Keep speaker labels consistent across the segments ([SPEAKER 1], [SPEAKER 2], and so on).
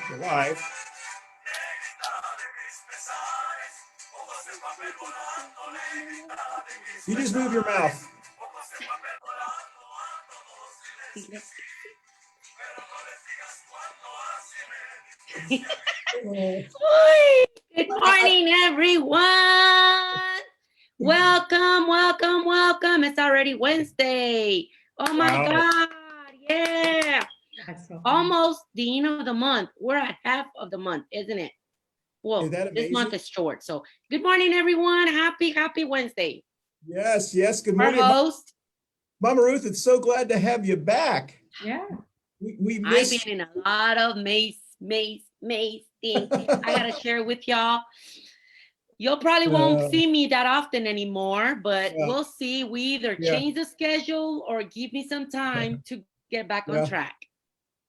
[SPEAKER 1] You're live. You just move your mouth.
[SPEAKER 2] Good morning, everyone. Welcome, welcome, welcome. It's already Wednesday. Oh my God. Yeah. Almost the end of the month. We're at half of the month, isn't it? Well, this month is short. So good morning, everyone. Happy Wednesday.
[SPEAKER 1] Yes. Good morning.
[SPEAKER 2] Our host.
[SPEAKER 1] Mama Ruth, it's so glad to have you back.
[SPEAKER 3] Yeah.
[SPEAKER 1] We
[SPEAKER 2] I've been in a lot of maze things. I gotta share with y'all. You'll probably won't see me that often anymore, but we'll see. We either change the schedule or give me some time to get back on track.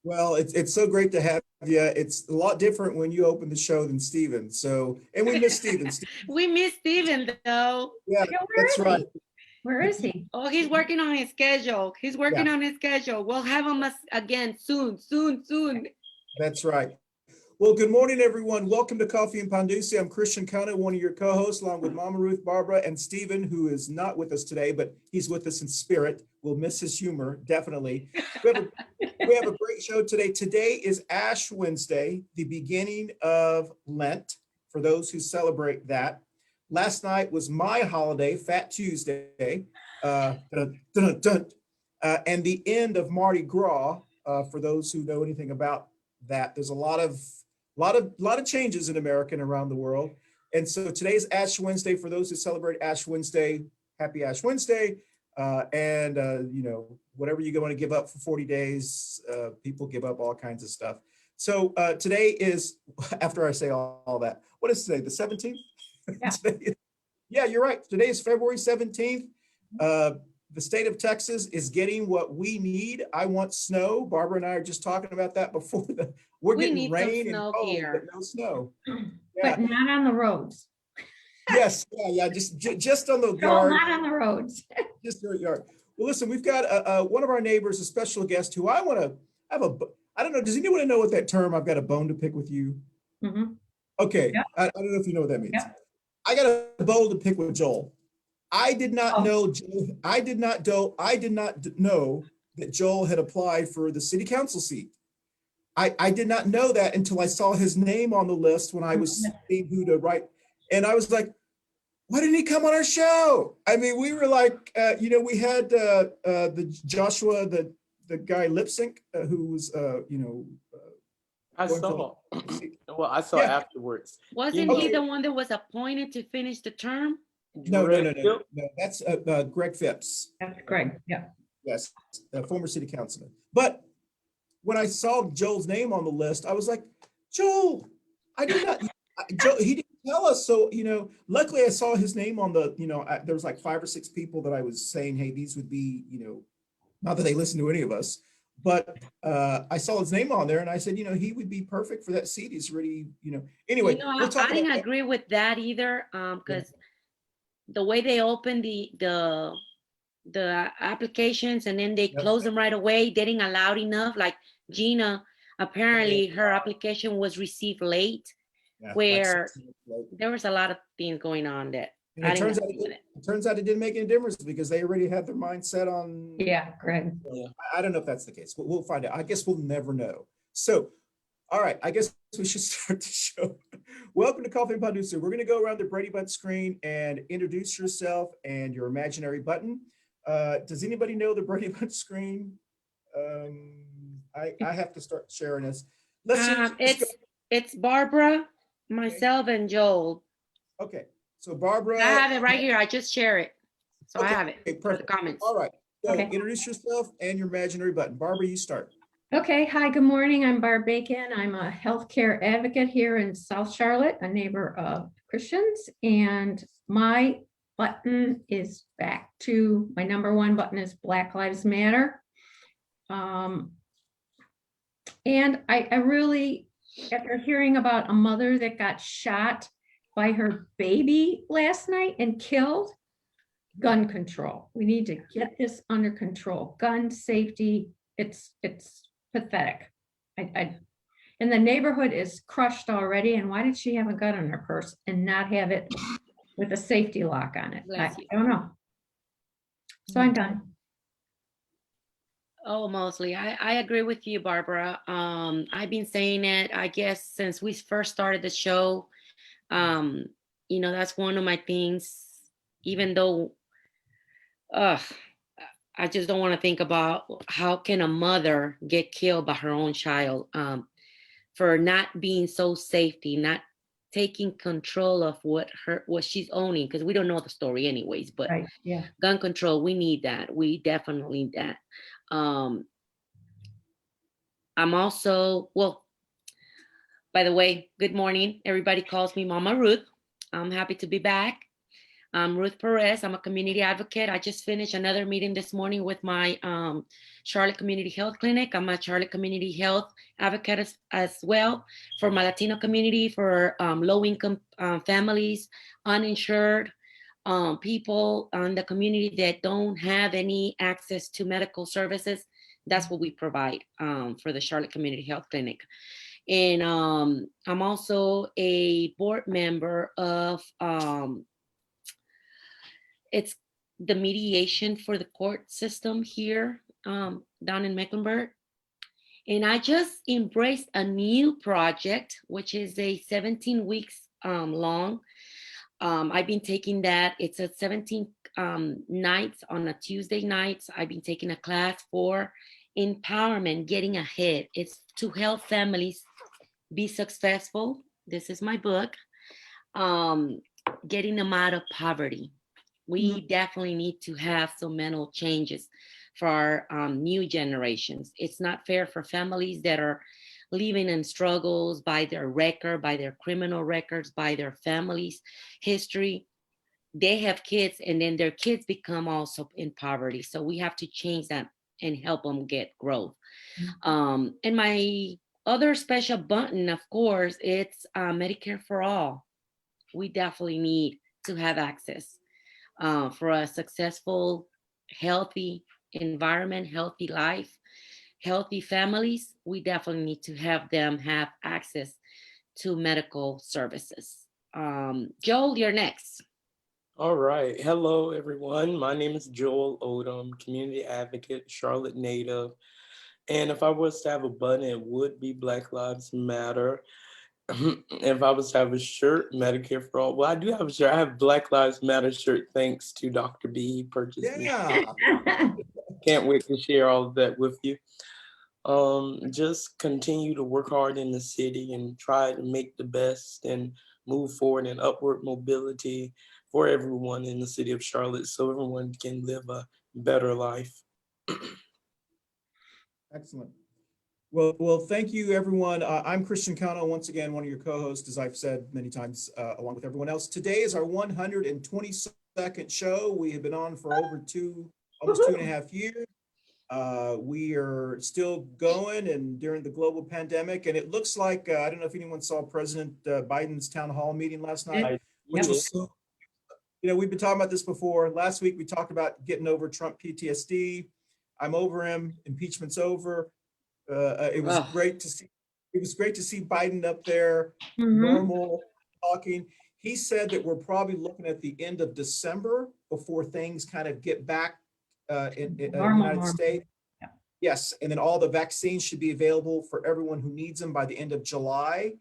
[SPEAKER 1] Well, it's so great to have you. It's a lot different when you open the show than Steven. So, and we miss Steven.
[SPEAKER 2] We miss Steven though.
[SPEAKER 1] Yeah, that's right.
[SPEAKER 3] Where is he?
[SPEAKER 2] Oh, he's working on his schedule. We'll have him again soon.
[SPEAKER 1] That's right. Well, good morning, everyone. Welcome to Coffee and Pandusi. I'm Christian Kana, one of your co-hosts, along with Mama Ruth, Barbara, and Steven, who is not with us today, but he's with us in spirit. We'll miss his humor, definitely. We have a great show today. Today is Ash Wednesday, the beginning of Lent, for those who celebrate that. Last night was my holiday, Fat Tuesday, and the end of Mardi Gras, for those who know anything about that. There's a lot of changes in America and around the world. And so today's Ash Wednesday. For those who celebrate Ash Wednesday, happy Ash Wednesday. Whatever you want to give up for 40 days, people give up all kinds of stuff. So today is, after I say all that, what is today, the 17th?
[SPEAKER 3] Yeah.
[SPEAKER 1] Yeah, you're right. Today is February 17th. The state of Texas is getting what we need. I want snow. Barbara and I are just talking about that before. We're getting rain and cold, but no snow.
[SPEAKER 3] Yeah. But not on the roads.
[SPEAKER 1] Yes, yeah, just on the yard.
[SPEAKER 3] Not on the roads.
[SPEAKER 1] Just your yard. Well, listen, we've got one of our neighbors, a special guest who I want to have I don't know, does anyone know what that term, I've got a bone to pick with you?
[SPEAKER 3] Mm-hmm.
[SPEAKER 1] Okay,
[SPEAKER 3] Yep.
[SPEAKER 1] I don't know if you know what that means.
[SPEAKER 3] Yep.
[SPEAKER 1] I got a bone to pick with Joel. I did not know that Joel had applied for the city council seat. I did not know that until I saw his name on the list when I was seeing who to write. And I was like, why didn't he come on our show? I mean, we were like, we had the Joshua, the guy lip sync who was,
[SPEAKER 4] I saw. Well, I saw afterwards.
[SPEAKER 2] Wasn't he the one that was appointed to finish the term?
[SPEAKER 1] No. That's Greg Phipps.
[SPEAKER 3] That's Greg. Yeah.
[SPEAKER 1] Yes, former city councilman. But when I saw Joel's name on the list, I was like, Joel, I did not. He didn't tell us. So, luckily I saw his name on the, there was like 5 or 6 people that I was saying, hey, these would be, not that they listen to any of us, but I saw his name on there and I said, he would be perfect for that seat. He's really, anyway.
[SPEAKER 2] I didn't agree with that either, because the way they opened the applications and then they close them right away, they didn't allow enough. Like Gina, apparently her application was received late. Where there was a lot of things going on that
[SPEAKER 1] it turns out it didn't make any difference because they already had their mindset on.
[SPEAKER 3] Yeah, Greg.
[SPEAKER 1] I don't know if that's the case, but we'll find out. I guess we'll never know. So, all right, I guess we should start the show. Welcome to Coffee and Pandusi. We're going to go around the Brady Bunch screen and introduce yourself and your imaginary button. Does anybody know the Brady Bunch screen? I have to start sharing this.
[SPEAKER 2] It's Barbara, myself, and Joel.
[SPEAKER 1] Okay, so Barbara.
[SPEAKER 2] I have it right here. I just share it. So I have it for the comments.
[SPEAKER 1] All right, so introduce yourself and your imaginary button. Barbara, you start.
[SPEAKER 3] Okay, hi, good morning. I'm Barb Bacon. I'm a healthcare advocate here in South Charlotte, a neighbor of Christians. And my button is back to, my number 1 button is Black Lives Matter. And I really, after hearing about a mother that got shot by her baby last night and killed, gun control. We need to get this under control. Gun safety, it's pathetic. And the neighborhood is crushed already. And why did she have a gun in her purse and not have it with a safety lock on it? I
[SPEAKER 2] Bless you.
[SPEAKER 3] don't know. So I'm done.
[SPEAKER 2] Oh, mostly. I agree with you, Barbara. I've been saying it, I guess, since we first started the show. That's one of my things, even though I just don't want to think about how can a mother get killed by her own child for not being so safety, not taking control of what she's owning, because we don't know the story anyways, but
[SPEAKER 3] Right. Yeah.
[SPEAKER 2] gun control, we need that. We definitely need that. I'm also, well, by the way, good morning. Everybody calls me Mama Ruth. I'm happy to be back. I'm Ruth Perez. I'm a community advocate. I just finished another meeting this morning with my Charlotte Community Health Clinic. I'm a Charlotte Community Health advocate as well for my Latino community, for low-income families, uninsured people in the community that don't have any access to medical services. That's what we provide for the Charlotte Community Health Clinic. And I'm also a board member of it's the mediation for the court system here down in Mecklenburg. And I just embraced a new project, which is a 17 weeks long. I've been taking that. It's a 17 nights on a Tuesday nights. I've been taking a class for empowerment, getting ahead. It's to help families be successful. This is my book. Getting them out of poverty. We definitely need to have some mental changes for our new generations. It's not fair for families that are living in struggles by their record, by their criminal records, by their family's history. They have kids and then their kids become also in poverty. So we have to change that and help them get growth. And my other special button, of course, it's Medicare for all. We definitely need to have access for a successful, healthy environment, healthy life, healthy families. We definitely need to have them have access to medical services. Joel, you're next.
[SPEAKER 4] All right. Hello, everyone. My name is Joel Odom, community advocate, Charlotte native. And if I was to have a button, it would be Black Lives Matter. If I was to have a shirt, Medicare for all. Well, I do have a shirt. I have Black Lives Matter shirt thanks to Dr. B. He purchased me. Can't wait to share all of that with you. Just continue to work hard in the city and try to make the best and move forward in upward mobility for everyone in the city of Charlotte so everyone can live a better life.
[SPEAKER 1] Excellent. Well, thank you, everyone. I'm Christian Cano, once again, one of your co-hosts, as I've said many times, along with everyone else. Today is our 122nd show. We have been on for over almost 2.5 years. We are still going, and during the global pandemic, and it looks like, I don't know if anyone saw President Biden's town hall meeting last night, which was so, we've been talking about this before. Last week, we talked about getting over Trump PTSD. I'm over him. Impeachment's over. It was great to see. It was great to see Biden up there, normal, talking. He said that we're probably looking at the end of December before things kind of get back in the United States. Yeah. Yes, and then all the vaccines should be available for everyone who needs them by the end of July.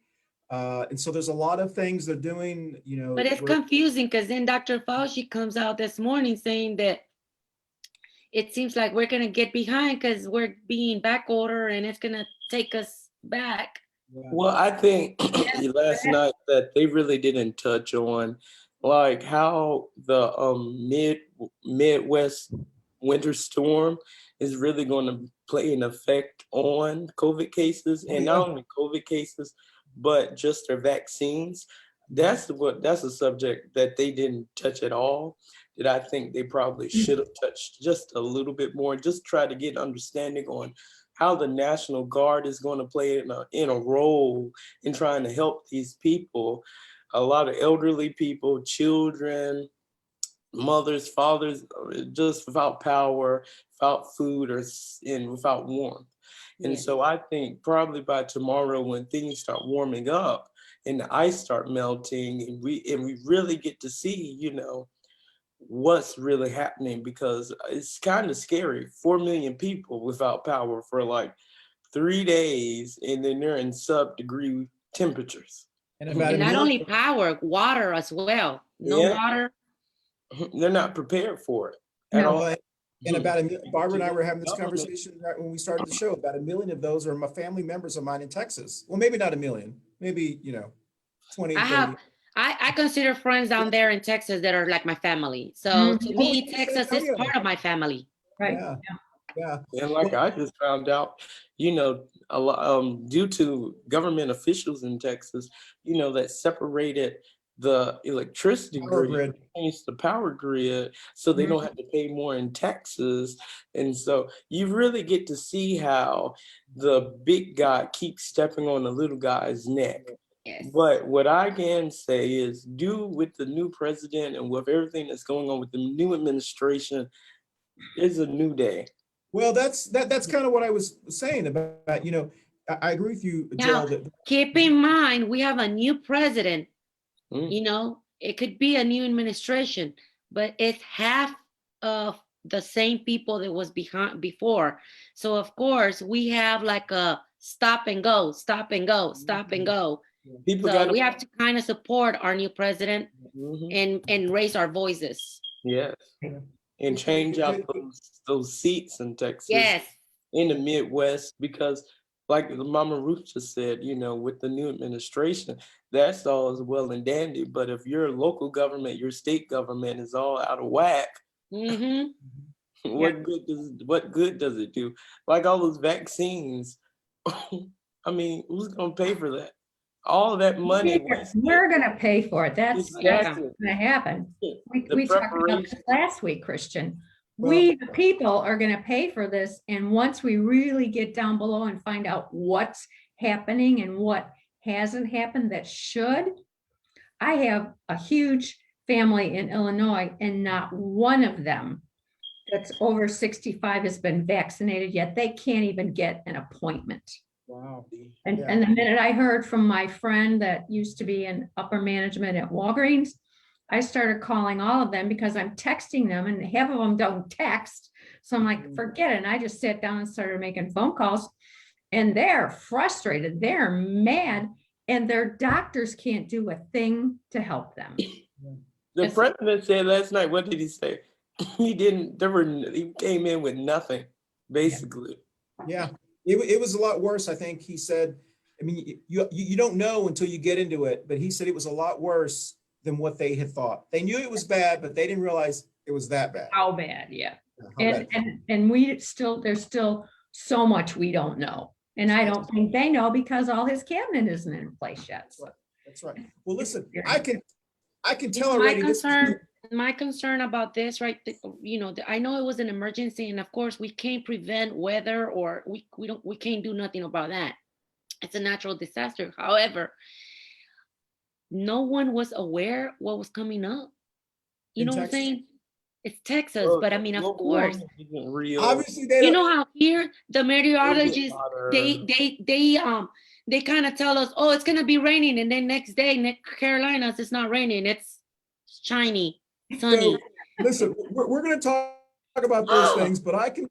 [SPEAKER 1] And so there's a lot of things they're doing,
[SPEAKER 2] But it's confusing because then Dr. Fauci comes out this morning saying that it seems like we're going to get behind because we're being back order and it's going to take us back.
[SPEAKER 4] Well, I think last night that they really didn't touch on like how the Midwest winter storm is really going to play an effect on COVID cases, and not only COVID cases, but just their vaccines. That's a subject that they didn't touch at all, that I think they probably should have touched just a little bit more, just try to get an understanding on how the National Guard is going to play in a role in trying to help these people. A lot of elderly people, children, mothers, fathers, just without power, without food and without warmth. And
[SPEAKER 2] Yes.
[SPEAKER 4] so I think probably by tomorrow, when things start warming up and the ice start melting, and we really get to see, what's really happening, because it's kind of scary. 4 million people without power for like 3 days, and then they're in sub-degree temperatures.
[SPEAKER 1] And about a
[SPEAKER 2] And not
[SPEAKER 1] million,
[SPEAKER 2] only power, water as well. No
[SPEAKER 4] Yeah.
[SPEAKER 2] water.
[SPEAKER 4] They're not prepared for it at
[SPEAKER 3] No.
[SPEAKER 4] all.
[SPEAKER 1] and about Barbara and I were having this
[SPEAKER 4] Government.
[SPEAKER 1] conversation right when we started the show. About a million of those are my family members of mine in Texas. Well, maybe not a million, maybe 20,
[SPEAKER 2] I
[SPEAKER 1] 30.
[SPEAKER 2] have, I consider friends down there in Texas that are like my family. So
[SPEAKER 3] Mhm.
[SPEAKER 2] to
[SPEAKER 1] Oh,
[SPEAKER 2] me,
[SPEAKER 1] yes,
[SPEAKER 2] Texas is
[SPEAKER 1] Antonio.
[SPEAKER 2] part of my family.
[SPEAKER 3] Right.
[SPEAKER 1] Yeah, yeah.
[SPEAKER 4] And like
[SPEAKER 1] Well,
[SPEAKER 4] I just found out, a lot, due to government officials in Texas, that separated the electricity
[SPEAKER 1] Power
[SPEAKER 4] grid,
[SPEAKER 1] grid.
[SPEAKER 4] changed the power grid, so they don't have to pay more in taxes. And so you really get to see how the big guy keeps stepping on the little guy's neck.
[SPEAKER 2] Yes.
[SPEAKER 4] But what I can say is, due with the new president and with everything that's going on with the new administration, it's a new day.
[SPEAKER 1] Well, that's kind of what I was saying about, I agree with you,
[SPEAKER 2] Now,
[SPEAKER 1] Joel, that
[SPEAKER 2] keep in mind, we have a new president.
[SPEAKER 4] Mm.
[SPEAKER 2] It could be a new administration, but it's half of the same people that was behind before. So of course we have like a stop and go, stop and go, stop and go.
[SPEAKER 4] People
[SPEAKER 2] So
[SPEAKER 4] got
[SPEAKER 2] we have to kind of support our new president
[SPEAKER 4] Mhm.
[SPEAKER 2] and raise our voices.
[SPEAKER 4] Yes, and change out those seats in Texas,
[SPEAKER 2] Yes.
[SPEAKER 4] in the Midwest, because like Mama Ruth just said, with the new administration, that's all is well and dandy. But if your local government, your state government is all out of whack,
[SPEAKER 2] Mm-hmm.
[SPEAKER 4] what good does it do? Like all those vaccines, I mean, who's gonna pay for that? All of that money wasted.
[SPEAKER 3] We're gonna pay for it. That's
[SPEAKER 4] Exactly.
[SPEAKER 3] gonna happen.
[SPEAKER 4] The
[SPEAKER 3] We talked about this
[SPEAKER 4] preparation.
[SPEAKER 3] last week, Christian.
[SPEAKER 1] Well-
[SPEAKER 3] We, the people, are gonna pay for this, and once we really get down below and find out what's happening and what hasn't happened that should. I have a huge family in Illinois, and not one of them that's over 65 has been vaccinated yet. They can't even get an appointment.
[SPEAKER 1] wow.
[SPEAKER 3] And,
[SPEAKER 1] Yeah.
[SPEAKER 3] and the minute I heard from my friend that used to be in upper management at Walgreens, I started calling all of them because I'm texting them, and half of them don't text. So I'm like, forget it. And I just sat down and started making phone calls, and they're frustrated. They're mad, and their doctors can't do a thing to help them.
[SPEAKER 4] The president said last night, what did he say? He came in with nothing, basically.
[SPEAKER 1] Yeah, it was a lot worse. I think he said, I mean, you don't know until you get into it, but he said it was a lot worse than what they had thought. They knew it was bad, but they didn't realize it was that bad.
[SPEAKER 3] How bad, yeah.
[SPEAKER 1] How bad.
[SPEAKER 3] And there's still so much we don't know. And I don't think they know because all his cabinet isn't in place yet. So
[SPEAKER 1] That's right. Well, listen, I can tell
[SPEAKER 2] My
[SPEAKER 1] already.
[SPEAKER 2] my concern about this, right? I know it was an emergency, and of course we can't prevent weather, or we can't do nothing about that. It's a natural disaster. However, no one was aware what was coming up. You know what I'm saying? It's Texas, but I mean, of
[SPEAKER 4] Global
[SPEAKER 2] course,
[SPEAKER 4] warming isn't real.
[SPEAKER 1] Obviously, they
[SPEAKER 2] you
[SPEAKER 1] don't.
[SPEAKER 2] know how here the meteorologists
[SPEAKER 4] Water.
[SPEAKER 2] they kind of tell us, oh, it's gonna be raining, and then next day, Carolinas, it's not raining, it's shiny, sunny.
[SPEAKER 1] So, listen, we're going to talk about those things, but it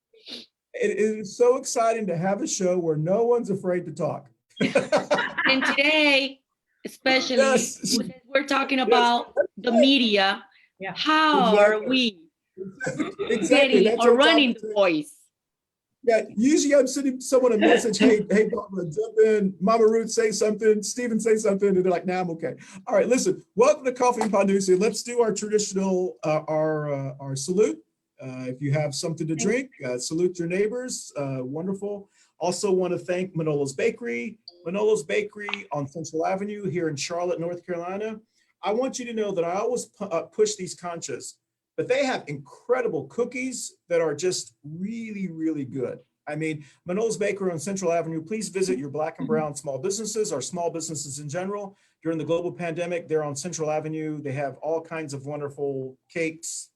[SPEAKER 1] is so exciting to have a show where no one's afraid to talk.
[SPEAKER 2] And today, especially,
[SPEAKER 1] Yes.
[SPEAKER 2] we're talking about the media.
[SPEAKER 3] Yeah.
[SPEAKER 2] How
[SPEAKER 1] Exactly.
[SPEAKER 2] are we
[SPEAKER 1] Exactly.
[SPEAKER 2] getting
[SPEAKER 1] That's
[SPEAKER 2] or
[SPEAKER 1] our
[SPEAKER 2] running
[SPEAKER 1] topic
[SPEAKER 2] the
[SPEAKER 1] today.
[SPEAKER 2] voice?
[SPEAKER 1] Yeah, usually I'm sending someone a message, hey, Barbara, jump in, Mama Ruth, say something, Stephen, say something, and they're like, nah, I'm okay. All right, listen, welcome to Coffee and Pandusi. Let's do our traditional, our salute. If you have something to drink, salute your neighbors, wonderful. Also want to thank Manolo's Bakery. Manolo's Bakery on Central Avenue here in Charlotte, North Carolina. I want you to know that I always push these conchas, but they have incredible cookies that are just really, really good. I mean, Manolo's Bakery on Central Avenue, please visit your Black and Brown small businesses or small businesses in general. During the global pandemic, they're on Central Avenue. They have all kinds of wonderful cakes,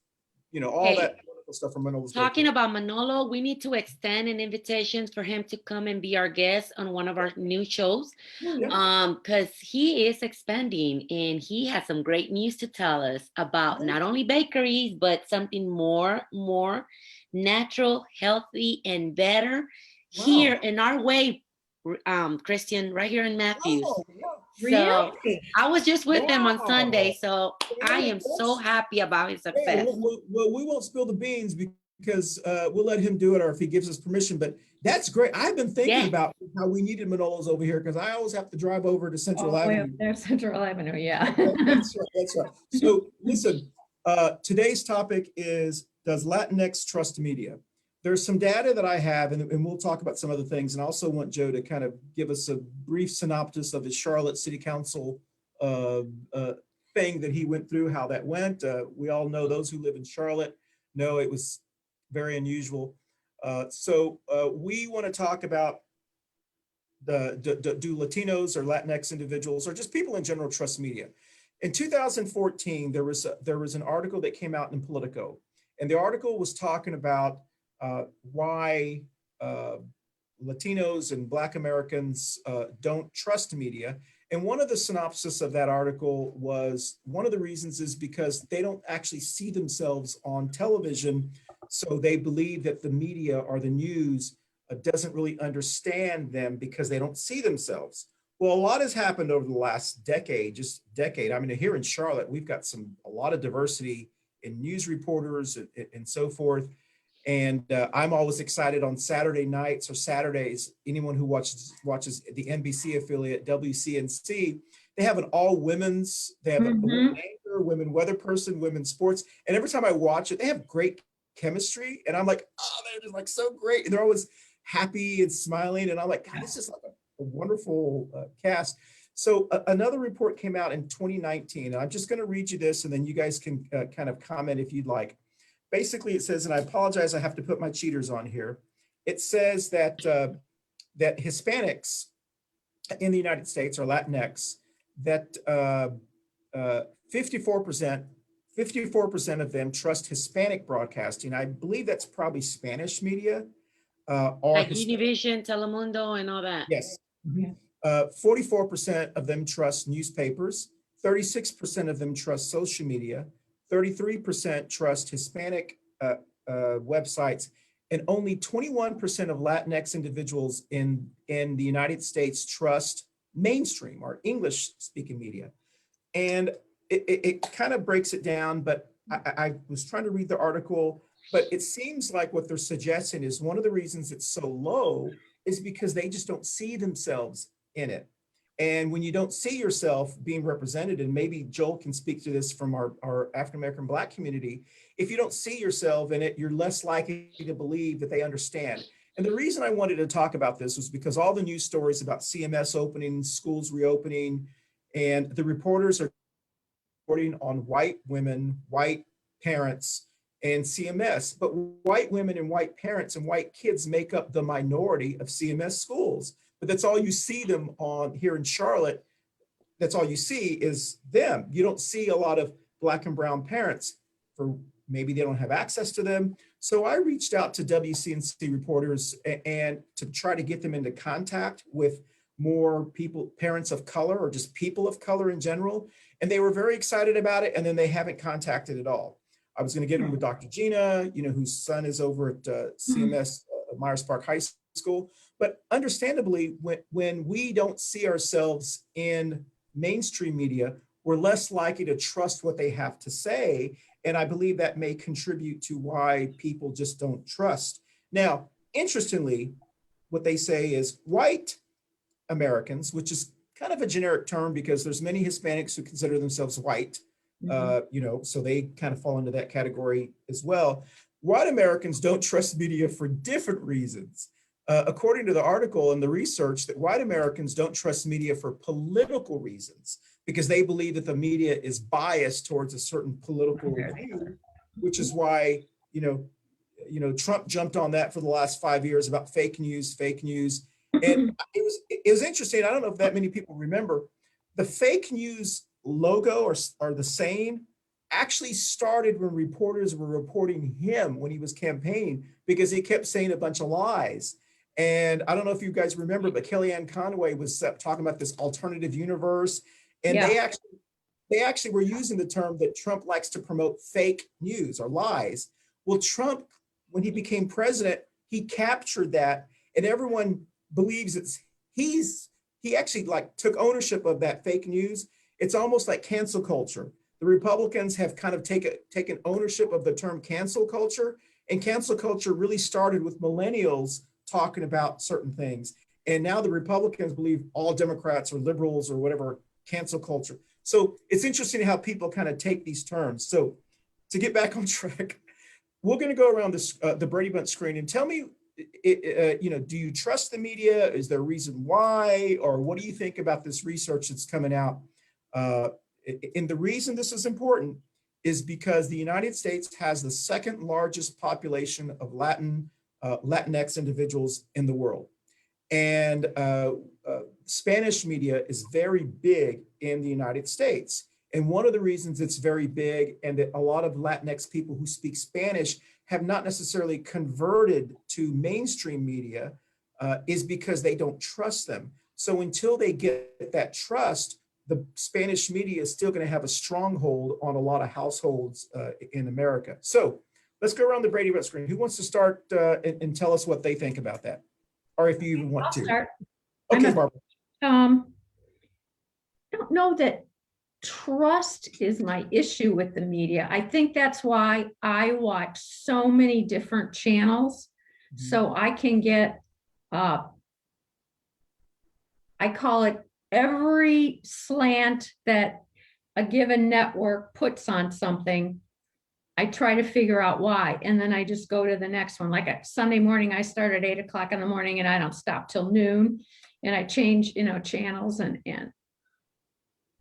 [SPEAKER 1] all that wonderful stuff from Manolo's
[SPEAKER 2] Talking
[SPEAKER 1] birthday.
[SPEAKER 2] about Manolo, we need to extend an invitation for him to come and be our guest on one of our new shows.
[SPEAKER 1] Yeah.
[SPEAKER 2] Because he is expanding and he has some great news to tell us about not only bakeries, but something more natural, healthy, and better here in our way, Christian, right here in Matthews.
[SPEAKER 1] Oh, yeah.
[SPEAKER 2] So
[SPEAKER 3] Really?
[SPEAKER 2] I was just with him on
[SPEAKER 1] Wow.
[SPEAKER 2] Sunday, so I am so happy about his
[SPEAKER 1] Yeah,
[SPEAKER 2] success.
[SPEAKER 1] well, we won't spill the beans because we'll let him do it, or if he gives us permission. But that's great. I've been thinking about how we needed Manolos over here because I always have to drive over to Central Avenue.
[SPEAKER 3] There's Central Avenue, yeah.
[SPEAKER 1] That's right. That's right. So listen, today's topic is, does Latinx trust media? There's some data that I have, and we'll talk about some other things. And I also want Joe to kind of give us a brief synopsis of his Charlotte City Council thing that he went through, how that went. We all know, those who live in Charlotte know it was very unusual. So we want to talk about do Latinos or Latinx individuals or just people in general trust media? In 2014, there was an article that came out in Politico, and the article was talking about why Latinos and Black Americans don't trust media. And one of the synopsis of that article was, one of the reasons is because they don't actually see themselves on television. So they believe that the media or the news doesn't really understand them because they don't see themselves. Well, a lot has happened over the last decade, I mean, here in Charlotte, we've got a lot of diversity in news reporters and so forth. And I'm always excited on Saturday nights or Saturdays. Anyone who watches the NBC affiliate WCNC, they have an all women's. They have a women anchor, women weather person, women's sports. And every time I watch it, they have great chemistry. And I'm like, oh, they're just like so great. And they're always happy and smiling. And I'm like, God, this is like a wonderful cast. So another report came out in 2019. And I'm just going to read you this, and then you guys can kind of comment if you'd like. Basically, it says, and I apologize, I have to put my cheaters on here. It says that that Hispanics in the United States, or Latinx, that 54% of them trust Hispanic broadcasting. I believe that's probably Spanish media. Or
[SPEAKER 2] like Univision, Telemundo, and all that.
[SPEAKER 1] Yes. 44% of them trust newspapers. 36% of them trust social media. 33% trust Hispanic websites, and only 21% of Latinx individuals in the United States trust mainstream or English-speaking media. And it kind of breaks it down, but I was trying to read the article, but it seems like what they're suggesting is one of the reasons it's so low is because they just don't see themselves in it. And when you don't see yourself being represented, and maybe Joel can speak to this from our African-American Black community, if you don't see yourself in it, you're less likely to believe that they understand. And the reason I wanted to talk about this was because all the news stories about CMS opening, schools reopening, and the reporters are reporting on white women, white parents, and CMS. But white women and white parents and white kids make up the minority of CMS schools. But that's all you see them on here in Charlotte. That's all you see is them. You don't see a lot of Black and brown parents, for maybe they don't have access to them. So I reached out to WCNC reporters and to try to get them into contact with more people, parents of color, or just people of color in general. And they were very excited about it. And then they haven't contacted at all. I was going to get them with Dr. Gina, whose son is over at CMS Myers Park High School. But understandably, when we don't see ourselves in mainstream media, we're less likely to trust what they have to say. And I believe that may contribute to why people just don't trust. Now, interestingly, what they say is white Americans, which is kind of a generic term because there's many Hispanics who consider themselves white, so they kind of fall into that category as well. White Americans don't trust media for different reasons. According to the article and the research, that white Americans don't trust media for political reasons because they believe that the media is biased towards a certain political view, which is why, Trump jumped on that for the last 5 years about fake news. And it was interesting. I don't know if that many people remember, the fake news logo or the saying actually started when reporters were reporting him when he was campaigning because he kept saying a bunch of lies. And I don't know if you guys remember, but Kellyanne Conway was talking about this alternative universe. And
[SPEAKER 3] Yeah.
[SPEAKER 1] they actually were using the term that Trump likes to promote fake news or lies. Well, Trump, when he became president, he captured that, and everyone believes he actually like took ownership of that fake news. It's almost like cancel culture. The Republicans have kind of taken ownership of the term cancel culture, and cancel culture really started with millennials talking about certain things. And now the Republicans believe all Democrats or liberals or whatever, cancel culture. So it's interesting how people kind of take these terms. So to get back on track, we're going to go around this, the Brady Bunch screen and tell me, do you trust the media? Is there a reason why? Or what do you think about this research that's coming out? And the reason this is important is because the United States has the second largest population of Latinx individuals in the world. And Spanish media is very big in the United States. And one of the reasons it's very big and that a lot of Latinx people who speak Spanish have not necessarily converted to mainstream media is because they don't trust them. So until they get that trust, the Spanish media is still going to have a stronghold on a lot of households in America. So let's go around the Brady Bunch screen. Who wants to start and tell us what they think about that? Or if you even want
[SPEAKER 3] I'll
[SPEAKER 1] to.
[SPEAKER 3] start.
[SPEAKER 1] Okay, Barbara.
[SPEAKER 3] I don't know that trust is my issue with the media. I think that's why I watch so many different channels. So I can get, I call it every slant that a given network puts on something. I try to figure out why, and then I just go to the next one. Like a Sunday morning, I start at 8 o'clock in the morning and I don't stop till noon, and I change, channels and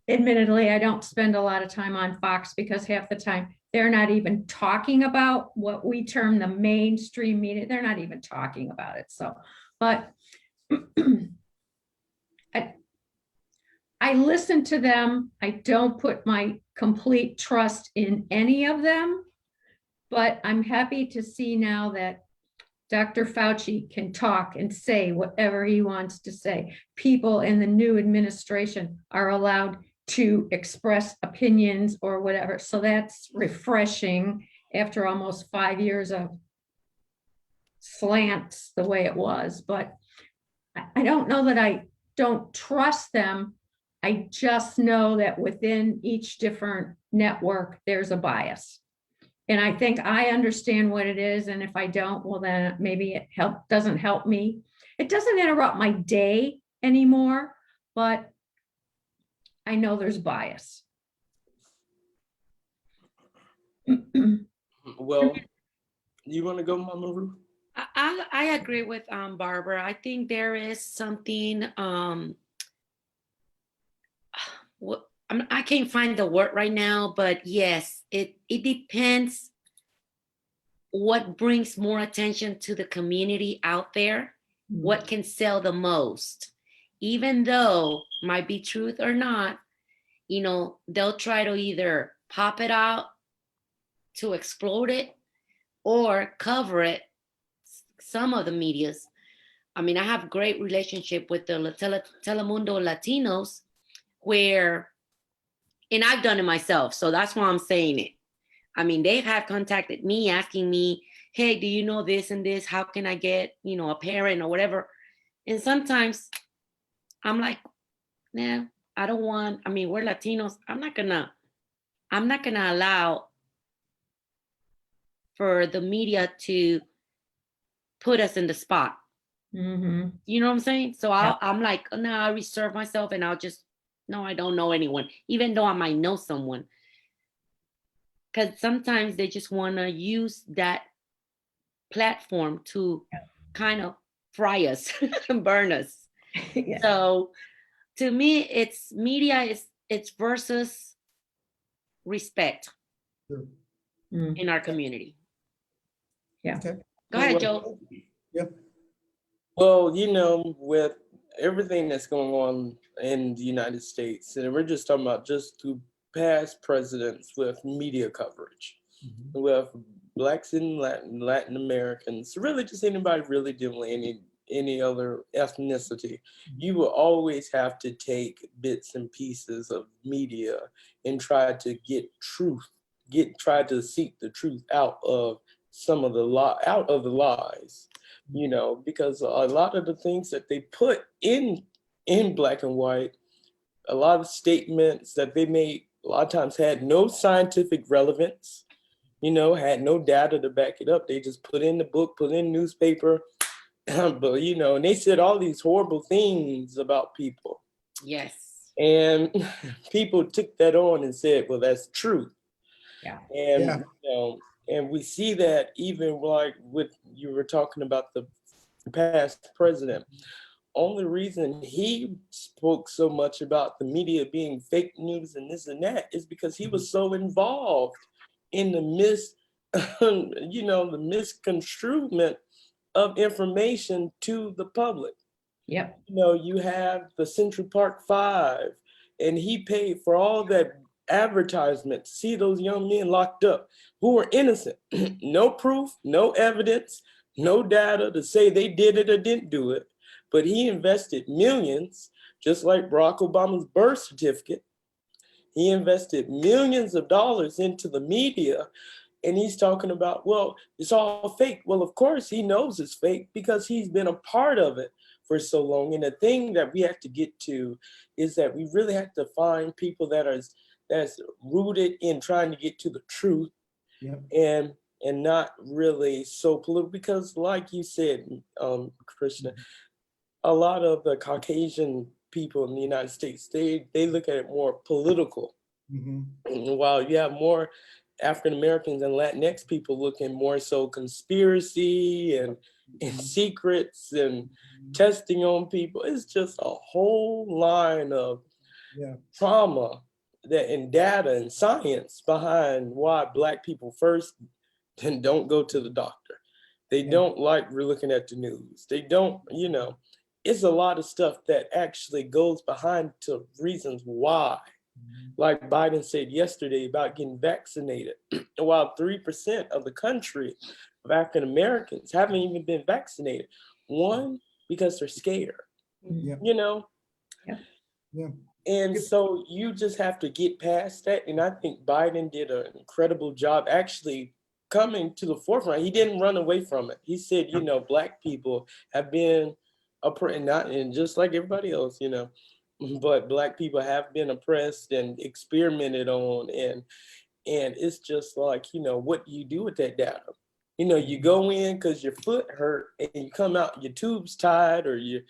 [SPEAKER 3] admittedly, I don't spend a lot of time on Fox because half the time they're not even talking about what we term the mainstream media. They're not even talking about it. So, but I listen to them. I don't put my complete trust in any of them, but I'm happy to see now that Dr. Fauci can talk and say whatever he wants to say. People in the new administration are allowed to express opinions or whatever. So that's refreshing after almost 5 years of slants the way it was. But I don't know that I don't trust them. I just know that within each different network, there's a bias. And I think I understand what it is. And if I don't, well, then maybe it doesn't help me. It doesn't interrupt my day anymore, but I know there's bias.
[SPEAKER 4] Well, you want to go, Mama Ruth?
[SPEAKER 2] I agree with Barbara. I think there is something I can't find the word right now, but yes, it depends what brings more attention to the community out there, what can sell the most. Even though might be truth or not, they'll try to either pop it out to explode it or cover it. Some of the medias. I mean, I have great relationship with the Telemundo Latinos and I've done it myself. So that's why I'm saying it. I mean, they have contacted me asking me, hey, do you know this and this? How can I get, a parent or whatever? And sometimes I'm like, nah, I don't want, we're Latinos. I'm not gonna allow for the media to put us in the spot.
[SPEAKER 3] Mm-hmm.
[SPEAKER 2] You know what I'm saying? So I'm like, no, I reserve myself and no, I don't know anyone, even though I might know someone. Because sometimes they just want to use that platform to kind of fry us and burn us. Yeah. So to me, it's media, it's versus respect in our community.
[SPEAKER 3] Yeah.
[SPEAKER 1] Okay.
[SPEAKER 2] Go ahead, Joe.
[SPEAKER 1] Yeah.
[SPEAKER 4] Well, with everything that's going on in the United States, and we're just talking about just through past presidents with media coverage, with Blacks and Latin Americans, really just anybody really dealing with any other ethnicity, you will always have to take bits and pieces of media and try to get truth, try to seek the truth out of some of the lies, you know, because a lot of the things that they put in black and white, a lot of statements that they made a lot of times had no scientific relevance, you know, had no data to back it up. They just put in the book, put in newspaper, but you know, and they said all these horrible things about people.
[SPEAKER 2] Yes.
[SPEAKER 4] And people took that on and said, well, that's truth.
[SPEAKER 3] Yeah.
[SPEAKER 4] And you know, and we see that even like with you were talking about the past president. Only reason he spoke so much about the media being fake news and this and that is because he was so involved in the you know, the misconstruement of information to the public.
[SPEAKER 3] Yep.
[SPEAKER 4] You know, you have the Central Park 5, and he paid for all that advertisement to see those young men locked up who were innocent. No proof, no evidence, no data to say they did it or didn't do it. But he invested millions, just like Barack Obama's birth certificate. He invested millions of dollars into the media. And he's talking about, well, it's all fake. Well, of course, he knows it's fake because he's been a part of it for so long. And the thing that we have to get to is that we really have to find people that's rooted in trying to get to the truth. Yep. and not really so political. Because like you said, Krishna, a lot of the Caucasian people in the United States, they look at it more political. While you have more African Americans and Latinx people looking more so conspiracy and secrets and testing on people. It's just a whole line of trauma and data and science behind why Black people first don't go to the doctor. They don't like looking at the news. They don't, you know, it's a lot of stuff that actually goes behind to reasons why. Like Biden said yesterday about getting vaccinated, while 3% of the country of African Americans haven't even been vaccinated. One, because they're scared, you know? And so you just have to get past that. And I think Biden did an incredible job actually coming to the forefront. He didn't run away from it. He said, you know, Black people have been and just like everybody else, you know, but Black people have been oppressed and experimented on, and it's just like, you know, what do you do with that data? You know, you go in because your foot hurt and you come out, your tube's tied, or you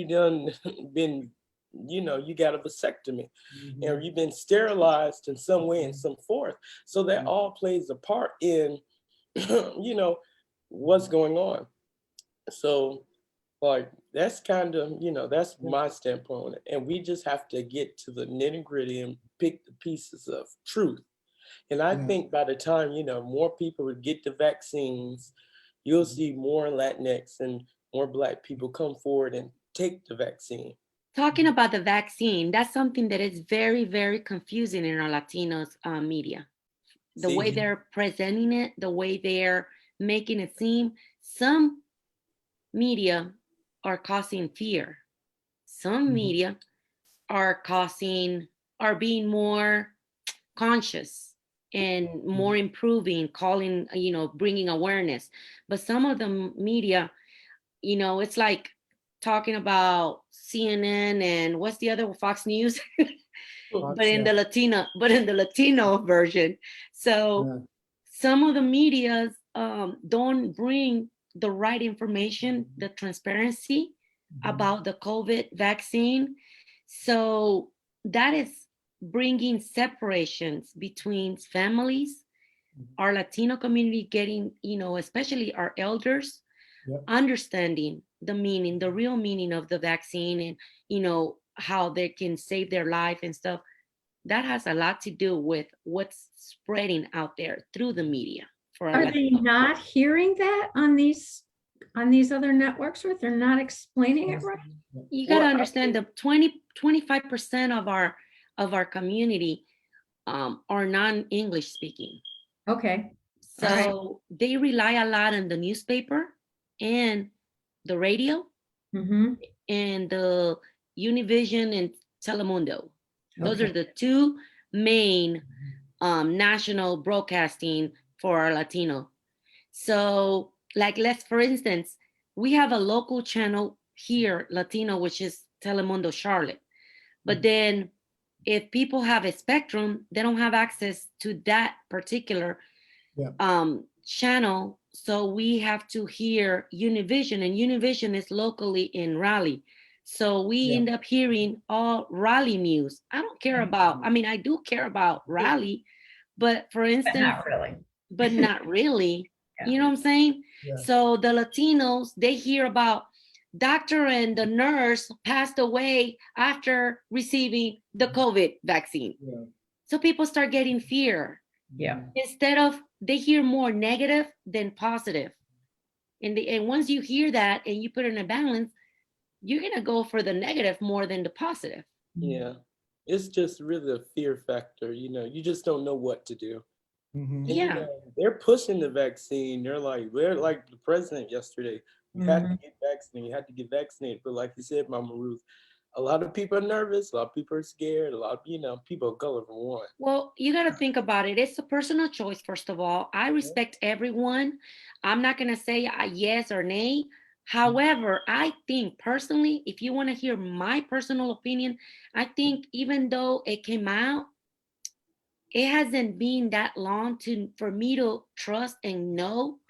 [SPEAKER 4] done been, you know, you got a vasectomy, or you've been sterilized in some way and some forth. So that all plays a part in, you know, what's going on. So like, that's kind of, you know, that's my standpoint on it. And we just have to get to the nitty gritty and pick the pieces of truth. And I think by the time, you know, more people would get the vaccines, you'll see more Latinx and more Black people come forward and take the vaccine.
[SPEAKER 2] Talking about the vaccine, that's something that is very, very confusing in our Latinos media. The way they're presenting it, the way they're making it seem. Some media are causing fear. Some media are being more conscious and more improving, calling, you know, bringing awareness. But some of the media, you know, it's like talking about CNN and what's the other, Fox News, but in the Latino version. So some of the medias don't bring the right information, the transparency about the COVID vaccine. So that is bringing separations between families, our Latino community getting, you know, especially our elders, understanding the meaning, the real meaning of the vaccine, and, you know, how they can save their life and stuff. That has a lot to do with what's spreading out there through the media.
[SPEAKER 3] Are they not hearing that on these other networks, or they're not explaining it right?
[SPEAKER 2] You got to understand the 25% of our community are non-English speaking.
[SPEAKER 3] Okay.
[SPEAKER 2] So
[SPEAKER 3] All right.
[SPEAKER 2] they rely a lot on the newspaper and the radio
[SPEAKER 3] Mm-hmm.
[SPEAKER 2] and the Univision and Telemundo. Those are
[SPEAKER 3] Okay.
[SPEAKER 2] the two main national broadcasting for our Latino. So, like, for instance, we have a local channel here, Latino, which is Telemundo Charlotte. But then if people have a spectrum, they don't have access to that particular channel. So we have to hear Univision, and Univision is locally in Raleigh. So we end up hearing all Raleigh news. I don't care about, I mean, I do care about Raleigh, but for instance,
[SPEAKER 3] Not really.
[SPEAKER 2] but not really.
[SPEAKER 3] Yeah.
[SPEAKER 2] You know what I'm saying?
[SPEAKER 1] Yeah.
[SPEAKER 2] So the Latinos, they hear about doctor and the nurse passed away after receiving the COVID vaccine.
[SPEAKER 1] Yeah.
[SPEAKER 2] So people start getting fear.
[SPEAKER 3] Yeah.
[SPEAKER 2] Instead of, they hear more negative than positive. And once you hear that and you put it in a balance, you're gonna go for the negative more than the positive.
[SPEAKER 4] Yeah. It's just really a fear factor, you know, you just don't know what to do.
[SPEAKER 1] Mhm.
[SPEAKER 4] And, you
[SPEAKER 2] Yeah.
[SPEAKER 4] know, they're pushing the vaccine. They're like the president yesterday. You had to get vaccinated. You had to get vaccinated. But like you said, Mama Ruth, a lot of people are nervous. A lot of people are scared. A lot of, you know, people are going for one.
[SPEAKER 2] Well, you got to think about it. It's a personal choice, first of all. I respect everyone. I'm not going to say a yes or nay. However, I think personally, if you want to hear my personal opinion, I think even though it came out, it hasn't been that long for me to trust and know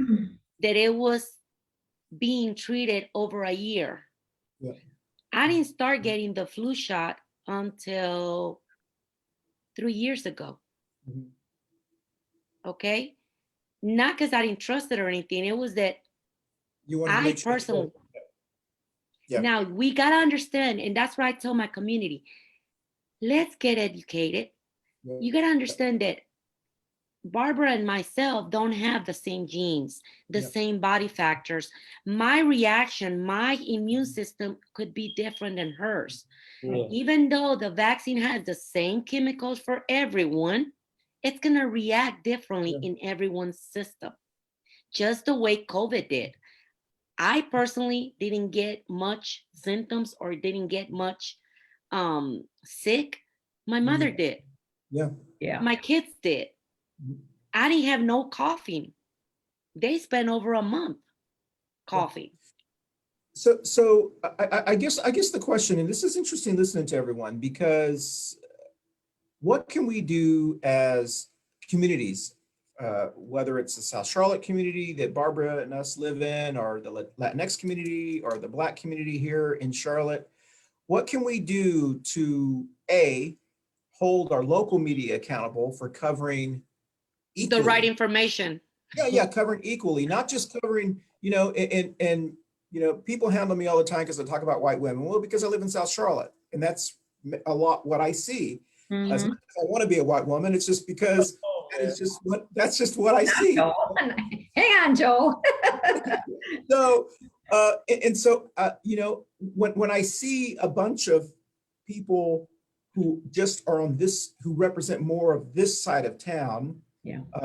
[SPEAKER 2] that it was being treated over a year.
[SPEAKER 1] Yeah.
[SPEAKER 2] I didn't start getting the flu shot until 3 years ago.
[SPEAKER 1] Mhm.
[SPEAKER 2] Okay. Not because I didn't trust it or anything. It was that
[SPEAKER 1] You wanted to
[SPEAKER 2] I
[SPEAKER 1] make sure.
[SPEAKER 2] personally,
[SPEAKER 1] Yeah.
[SPEAKER 2] now we got to understand, and that's what I tell my community. Let's get educated.
[SPEAKER 1] Yeah.
[SPEAKER 2] You got to understand that Barbara and myself don't have the same genes, the same body factors. My reaction, my immune system could be different than hers.
[SPEAKER 4] Yeah.
[SPEAKER 2] Even though the vaccine has the same chemicals for everyone, it's going to react differently in everyone's system, just the way COVID did. I personally didn't get much symptoms or didn't get much sick. My mother did.
[SPEAKER 1] Yeah.
[SPEAKER 3] Yeah.
[SPEAKER 2] My kids did. I didn't have no coughing. They spent over a month coughing.
[SPEAKER 1] So I guess the question, and this is interesting listening to everyone, because what can we do as communities, whether it's the South Charlotte community that Barbara and us live in, or the Latinx community, or the Black community here in Charlotte? What can we do to hold our local media accountable for covering equally?
[SPEAKER 2] The right information?
[SPEAKER 1] Yeah, covering equally, not just covering, you know, and you know, people handle me all the time because I talk about white women. Well, because I live in South Charlotte, and that's a lot what I see. As much as I want to be a white woman, it's just because that's just what I see.
[SPEAKER 3] Hang on, Joel.
[SPEAKER 1] So, you know, when I see a bunch of people who just are on this, who represent more of this side of town,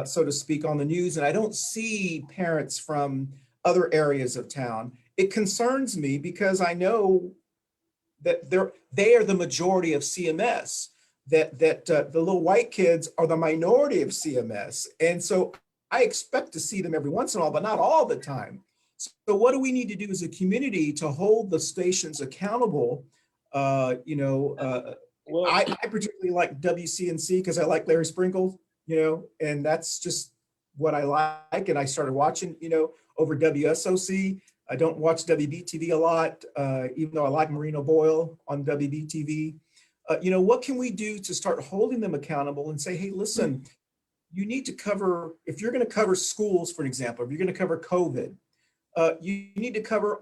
[SPEAKER 1] so to speak, on the news, and I don't see parents from other areas of town, it concerns me because I know that they are the majority of CMS, that the little white kids are the minority of CMS. And so I expect to see them every once in a while, but not all the time. So what do we need to do as a community to hold the stations accountable? You know, I particularly like WCNC because I like Larry Sprinkle, you know, and that's just what I like. And I started watching, you know, over WSOC. I don't watch WBTV a lot, even though I like Marino Boyle on WBTV. You know, what can we do to start holding them accountable and say, hey, listen, you need to cover, if you're going to cover schools, for example, if you're going to cover COVID, you need to cover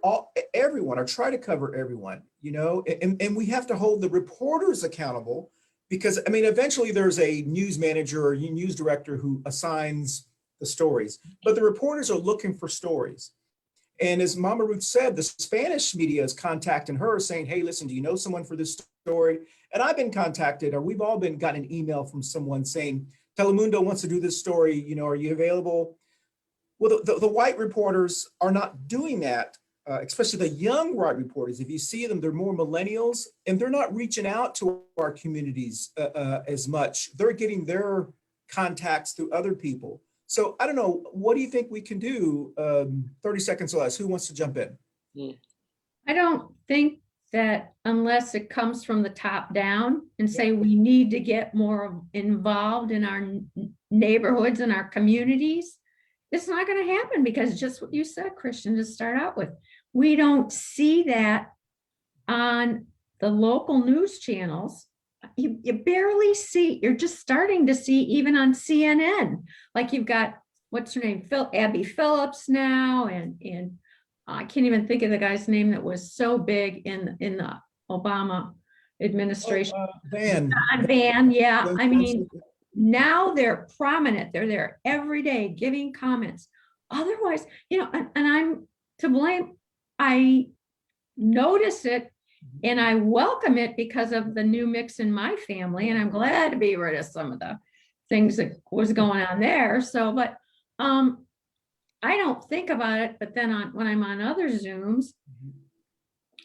[SPEAKER 1] everyone, or try to cover everyone, you know, and we have to hold the reporters accountable, because I mean, eventually there's a news manager or news director who assigns the stories, but the reporters are looking for stories. And as Mama Ruth said, the Spanish media is contacting her saying, hey, listen, do you know someone for this story. And I've been contacted, or we've all been gotten an email from someone saying, Telemundo wants to do this story, you know, are you available? Well, the white reporters are not doing that, especially the young white reporters. If you see them, they're more millennials, and they're not reaching out to our communities as much. They're getting their contacts through other people. So I don't know, what do you think we can do? 30 seconds or less. Who wants to jump in?
[SPEAKER 3] I don't think that unless it comes from the top down and say we need to get more involved in our neighborhoods and our communities, it's not going to happen, because just what you said, Christian, to start out with, we don't see that on the local news channels. You barely see, you're just starting to see even on CNN, like you've got, what's her name, Abby Phillips now, and I can't even think of the guy's name that was so big in the Obama administration.
[SPEAKER 1] Van.
[SPEAKER 3] Van, yeah. I mean, now they're prominent. They're there every day giving comments. Otherwise, you know, and I'm to blame. I notice it and I welcome it because of the new mix in my family. And I'm glad to be rid of some of the things that was going on there. So, but I don't think about it, but then when I'm on other Zooms,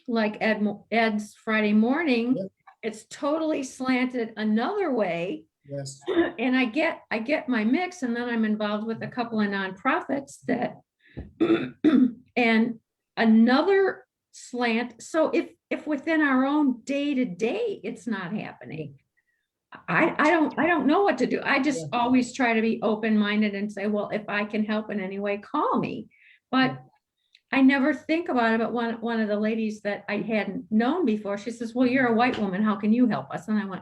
[SPEAKER 3] like Ed's Friday morning, it's totally slanted another way.
[SPEAKER 1] Yes.
[SPEAKER 3] And I get my mix, and then I'm involved with a couple of nonprofits that, and another slant. So if within our own day to day, it's not happening, I don't know what to do. I just always try to be open-minded and say, well, if I can help in any way, call me. But I never think about it. But one of the ladies that I hadn't known before, she says, well, you're a white woman, how can you help us? And I went,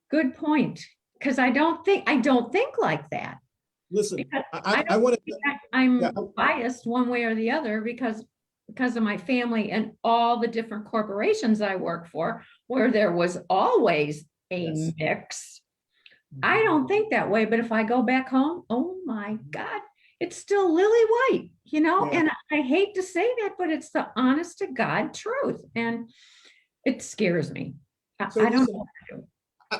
[SPEAKER 3] good point. Because I don't think like that.
[SPEAKER 1] Listen, I want to,
[SPEAKER 3] I'm biased one way or the other because of my family and all the different corporations I work for, where there was always a mix. I don't think that way, but if I go back home, oh my God, it's still lily white, you know, and I hate to say that, but it's the honest to God truth. And it scares me.
[SPEAKER 1] So
[SPEAKER 3] I don't know what to do.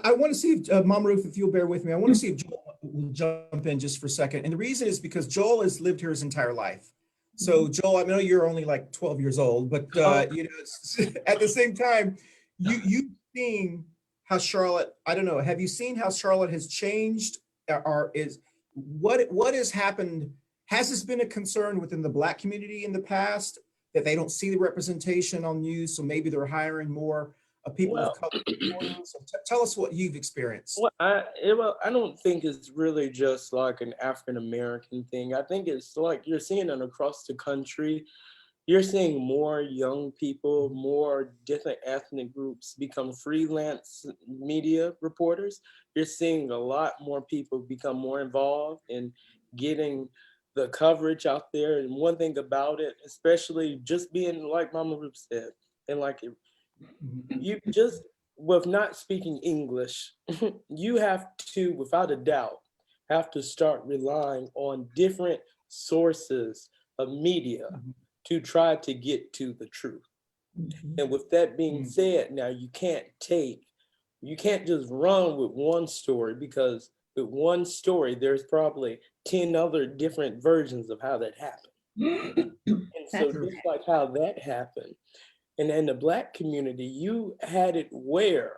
[SPEAKER 1] I want to see if, Mama Ruth, if you'll bear with me, I want to see if Joel will jump in just for a second. And the reason is because Joel has lived here his entire life. So Joel, I know you're only like 12 years old, but you know, at the same time, you've seen how Charlotte, I don't know, have you seen how Charlotte has changed, or is what has happened? Has this been a concern within the Black community in the past that they don't see the representation on news? So maybe they're hiring more people of color. So tell us what you've experienced.
[SPEAKER 4] Well, I don't think it's really just like an African American thing. I think it's like you're seeing it across the country. You're seeing more young people, more different ethnic groups become freelance media reporters. You're seeing a lot more people become more involved in getting the coverage out there. And one thing about it, especially just being like Mama Ruth said, and like you just, with not speaking English, you have to, without a doubt, have to start relying on different sources of media to try to get to the truth. And with that being said, now you can't just run with one story, because with one story, there's probably 10 other different versions of how that happened. And so just like how that happened, and in the Black community, you had it where,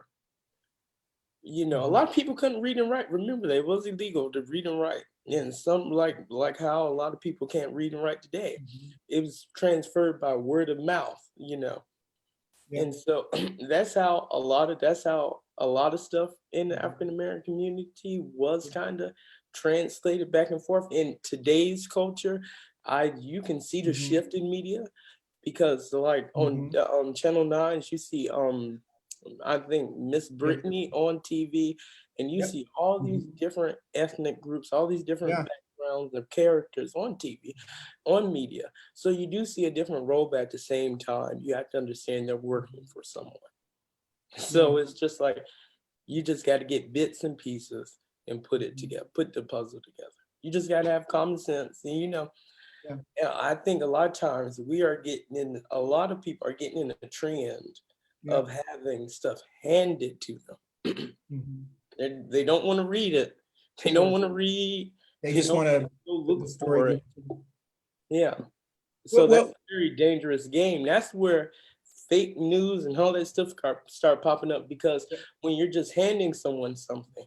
[SPEAKER 4] you know, a lot of people couldn't read and write. Remember, it was illegal to read and write. And some, like how a lot of people can't read and write today, it was transferred by word of mouth, you know. And so that's how a lot of stuff in the African American community was kind of translated back and forth. In today's culture, you can see the shift in media, because like on Channel 9, you see I think Miss Brittany on TV, and you see all these different ethnic groups, all these different backgrounds of characters on TV, on media. So you do see a different role, but at the same time, you have to understand they're working for someone. So it's just like, you just got to get bits and pieces and put it together, put the puzzle together. You just got to have common sense. And, you know, I think a lot of times a lot of people are getting in a trend of having stuff handed to them.
[SPEAKER 1] Mhm.
[SPEAKER 4] They don't want to read it. They don't want to read.
[SPEAKER 1] They just
[SPEAKER 4] don't
[SPEAKER 1] want to
[SPEAKER 4] go look
[SPEAKER 1] the
[SPEAKER 4] for
[SPEAKER 1] story.
[SPEAKER 4] it. Yeah. So
[SPEAKER 1] Well,
[SPEAKER 4] that's a very dangerous game. That's where fake news and all that stuff start popping up, because when you're just handing someone something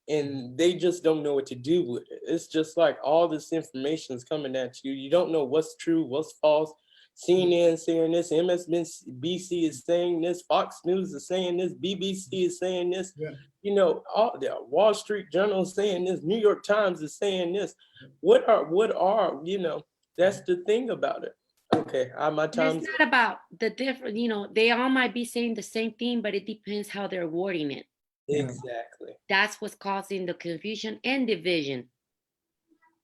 [SPEAKER 4] and they just don't know what to do with it, it's just like all this information is coming at you. You don't know what's true, what's false. CNN saying this, MSNBC is saying this, Fox News is saying this, BBC is saying this.
[SPEAKER 1] Yeah.
[SPEAKER 4] You know, all the Wall Street Journal is saying this, New York Times is saying this. What are, you know, that's the thing about it. Okay, my time.
[SPEAKER 2] It's not about the different, you know, they all might be saying the same thing, but it depends how they're wording it.
[SPEAKER 4] Exactly.
[SPEAKER 2] That's what's causing the confusion and division.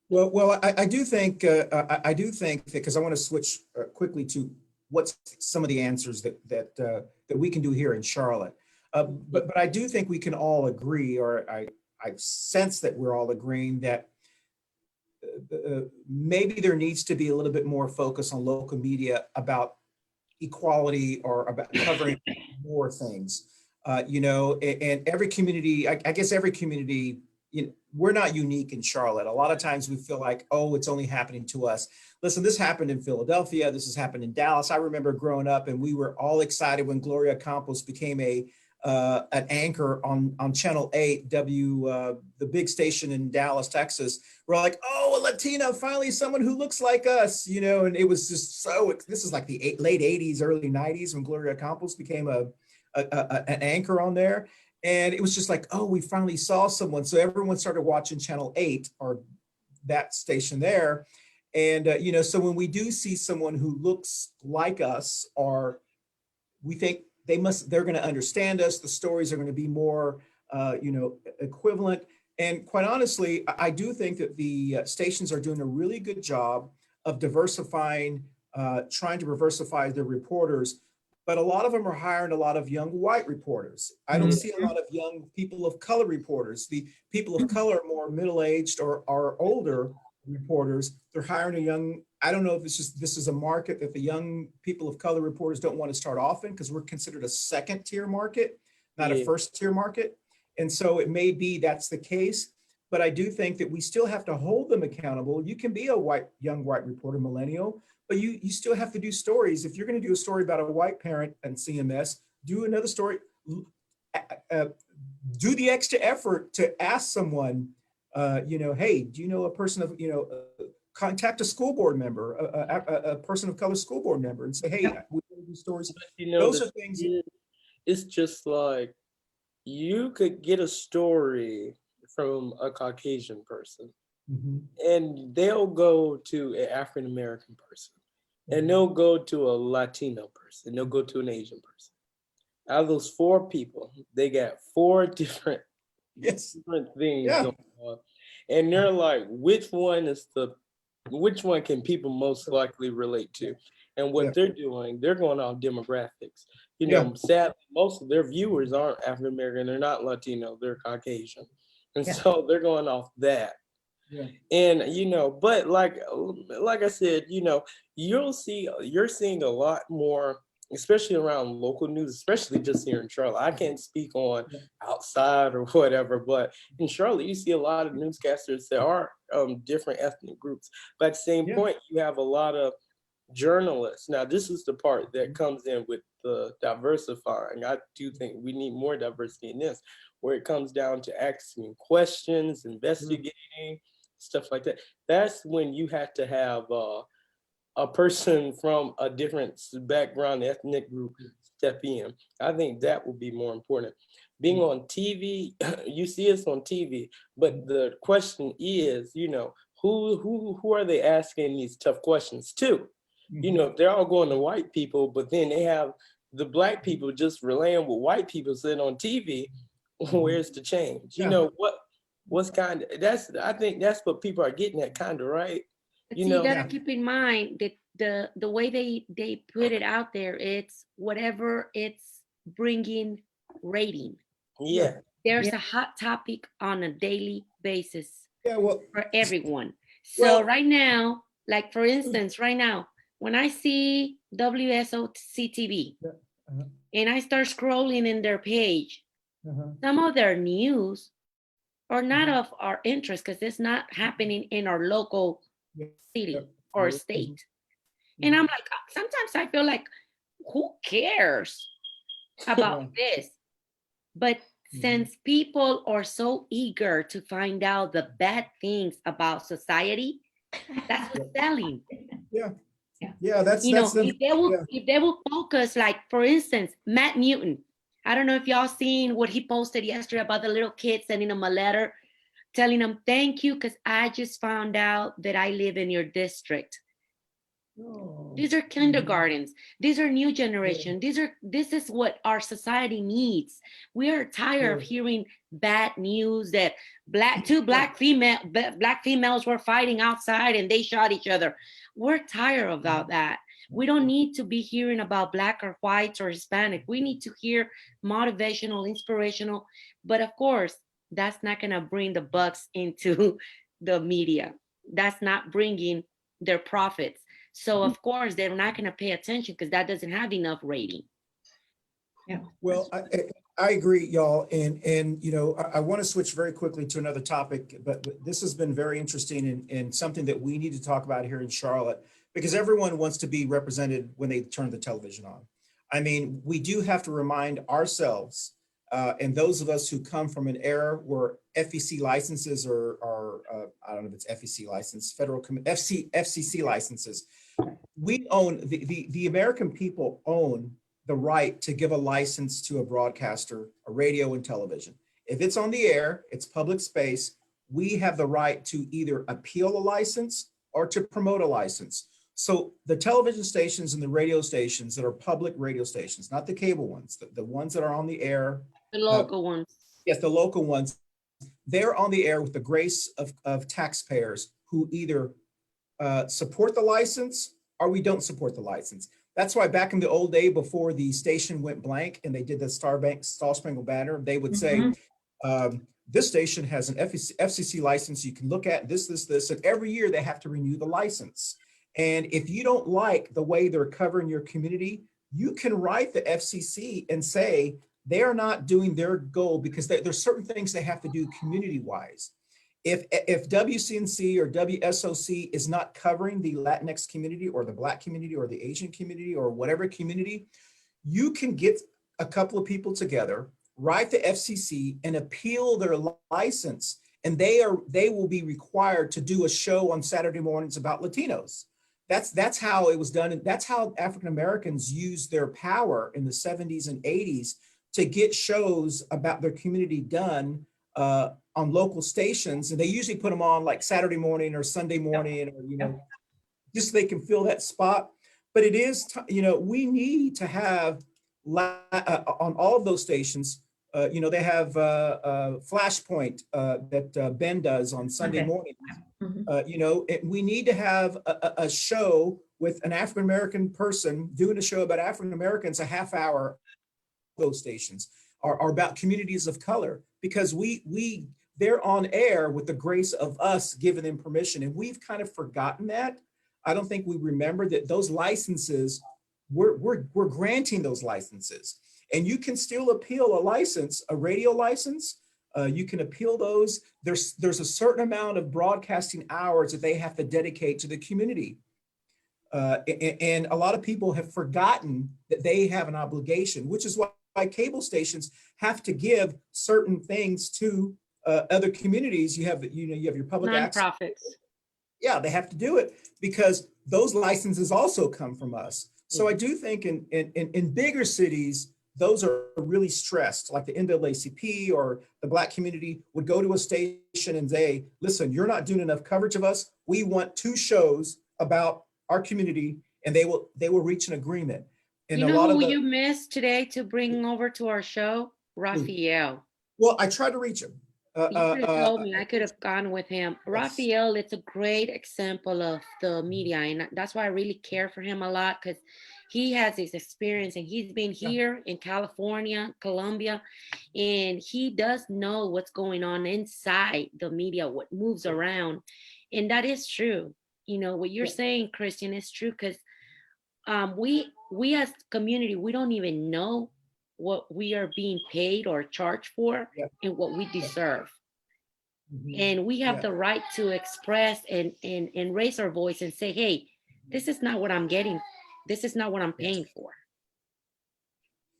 [SPEAKER 1] Well, I do think that, because I want to switch quickly to what's some of the answers that we can do here in Charlotte. But I do think we can all agree, or I sense that we're all agreeing that maybe there needs to be a little bit more focus on local media about equality or about covering more things. You know, and every community, I guess every community, you know, we're not unique in Charlotte. A lot of times we feel like, oh, it's only happening to us. Listen, this happened in Philadelphia. This has happened in Dallas. I remember growing up and we were all excited when Gloria Campos became an anchor on Channel 8, the big station in Dallas, Texas. We're like, oh, a Latina, finally someone who looks like us, you know, and it was just so, this is like the late 80s, early 90s when Gloria Campos became an anchor on there. And it was just like, oh, we finally saw someone. So everyone started watching Channel 8 or that station there. And, you know, so when we do see someone who looks like us, or we think they're going to understand us, the stories are going to be more, you know, equivalent. And quite honestly, I do think that the stations are doing a really good job of diversifying, trying to diversify their reporters. But a lot of them are hiring a lot of young white reporters. I don't see a lot of young people of color reporters. The people of color are more middle-aged or are older reporters. They're hiring a young, I don't know if it's just, this is a market that the young people of color reporters don't want to start off in, because we're considered a second tier market, not a first tier market. And so it may be that's the case, but I do think that we still have to hold them accountable. You can be a young white reporter, millennial, but you still have to do stories. If you're going to do a story about a white parent and CMS, do another story, do the extra effort to ask someone, you know, hey, do you know a person of, you know, contact a school board member, a person of color school board member, and say, hey, we do stories.
[SPEAKER 4] You know,
[SPEAKER 1] those are things.
[SPEAKER 4] It's just like, you could get a story from a Caucasian person, and they'll go to an African American person, and they'll go to a Latino person, they'll go to an Asian person. Out of those four people, they got four different different things going on, and they're like, which one can people most likely relate to? And what they're doing, they're going off demographics. You know, sadly, most of their viewers aren't African American, they're not Latino, they're Caucasian. And so they're going off that. And, you know, but like I said, you know, you're seeing a lot more, especially around local news, especially just here in Charlotte. I can't speak on outside or whatever, but in Charlotte, you see a lot of newscasters that are different ethnic groups. But at the same point, you have a lot of journalists. Now, this is the part that comes in with the diversifying. I do think we need more diversity in this, where it comes down to asking questions, investigating, stuff like that. That's when you have to have a person from a different background, ethnic group step in. I think that would be more important. Being on TV, you see us on TV, but the question is, you know, who are they asking these tough questions to? You know, they're all going to white people, but then they have the black people just relying what white people said on TV. Where's the change? You know, what's kind of, I think that's what people are getting at, kind of, right?
[SPEAKER 2] You gotta keep in mind that the way they put it out there, it's whatever it's bringing rating. There's a hot topic on a daily basis for everyone. So right now, like for instance, right now, when I see WSOC TV, and I start scrolling in their page, some of their news are not of our interest because it's not happening in our local city or state. And I'm like, sometimes I feel like, who cares about this? But since people are so eager to find out the bad things about society, that's what's selling.
[SPEAKER 1] Yeah, that's
[SPEAKER 2] if they will focus, like for instance, Matt Newton. I don't know if y'all seen what he posted yesterday about the little kid sending him a letter telling him, thank you, because I just found out that I live in your district. These are kindergartens. These are new generation. This is what our society needs. We are tired of hearing bad news that two black females were fighting outside and they shot each other. We're tired about that. We don't need to be hearing about black or whites or Hispanic. We need to hear motivational, inspirational. But of course, that's not going to bring the bucks into the media. That's not bringing their profits. So of course they're not going to pay attention because that doesn't have enough rating.
[SPEAKER 3] Yeah.
[SPEAKER 1] Well, I agree, y'all, and you know, I want to switch very quickly to another topic, but this has been very interesting and something that we need to talk about here in Charlotte, because everyone wants to be represented when they turn the television on. I mean, we do have to remind ourselves, and those of us who come from an era where FEC licenses are I don't know if it's FEC license, FCC licenses. We own, the American people own the right to give a license to a broadcaster, a radio and television. If it's on the air, it's public space, we have the right to either appeal a license or to promote a license. So the television stations and the radio stations that are public radio stations, not the cable ones, the ones that are on the air.
[SPEAKER 2] The local ones.
[SPEAKER 1] Yes, the local ones. They're on the air with the grace of taxpayers who either support the license or we don't support the license. That's why back in the old day, before the station went blank and they did the Star Spangled Banner, they would say, this station has an FCC license. You can look at this, and every year they have to renew the license. And if you don't like the way they're covering your community, you can write the FCC and say they are not doing their goal because there's certain things they have to do community-wise. If WCNC or WSOC is not covering the Latinx community or the Black community or the Asian community or whatever community, you can get a couple of people together, write the FCC and appeal their license, and they will be required to do a show on Saturday mornings about Latinos. That's how it was done. And that's how African Americans used their power in the 70s and 80s to get shows about their community done on local stations. And they usually put them on like Saturday morning or Sunday morning, or, you know, just so they can fill that spot. But it is, you know, we need to have on all of those stations, you know, they have Flashpoint that Ben does on Sunday morning. You know, we need to have a show with an African-American person doing a show about African Americans, a half hour. Those stations are about communities of color, because they're on air with the grace of us giving them permission, and we've kind of forgotten that. I don't think we remember that those licenses, we're granting those licenses, and you can still appeal a license, a radio license. You can appeal those. There's a certain amount of broadcasting hours that they have to dedicate to the community. And a lot of people have forgotten that they have an obligation, which is why cable stations have to give certain things to other communities. You have your public
[SPEAKER 2] nonprofits.
[SPEAKER 1] Yeah, they have to do it because those licenses also come from us. So I do think in bigger cities, those are really stressed, like the NAACP or the Black community would go to a station and say, listen, you're not doing enough coverage of us. We want 2 shows about our community, and they will reach an agreement. And
[SPEAKER 2] you know who you missed today to bring over to our show? Raphael.
[SPEAKER 1] Well, I tried to reach him.
[SPEAKER 2] You could have told me I could have gone with him. Yes. Raphael, it's a great example of the media, and that's why I really care for him a lot, because he has his experience and he's been here in California, Colombia, and he does know what's going on inside the media, what moves around. And that is true. You know, what you're saying, Christian, is true, because we as community, we don't even know what we are being paid or charged for and what we deserve. And we have the right to express and raise our voice and say, hey, this is not what I'm getting. This is not what I'm paying for.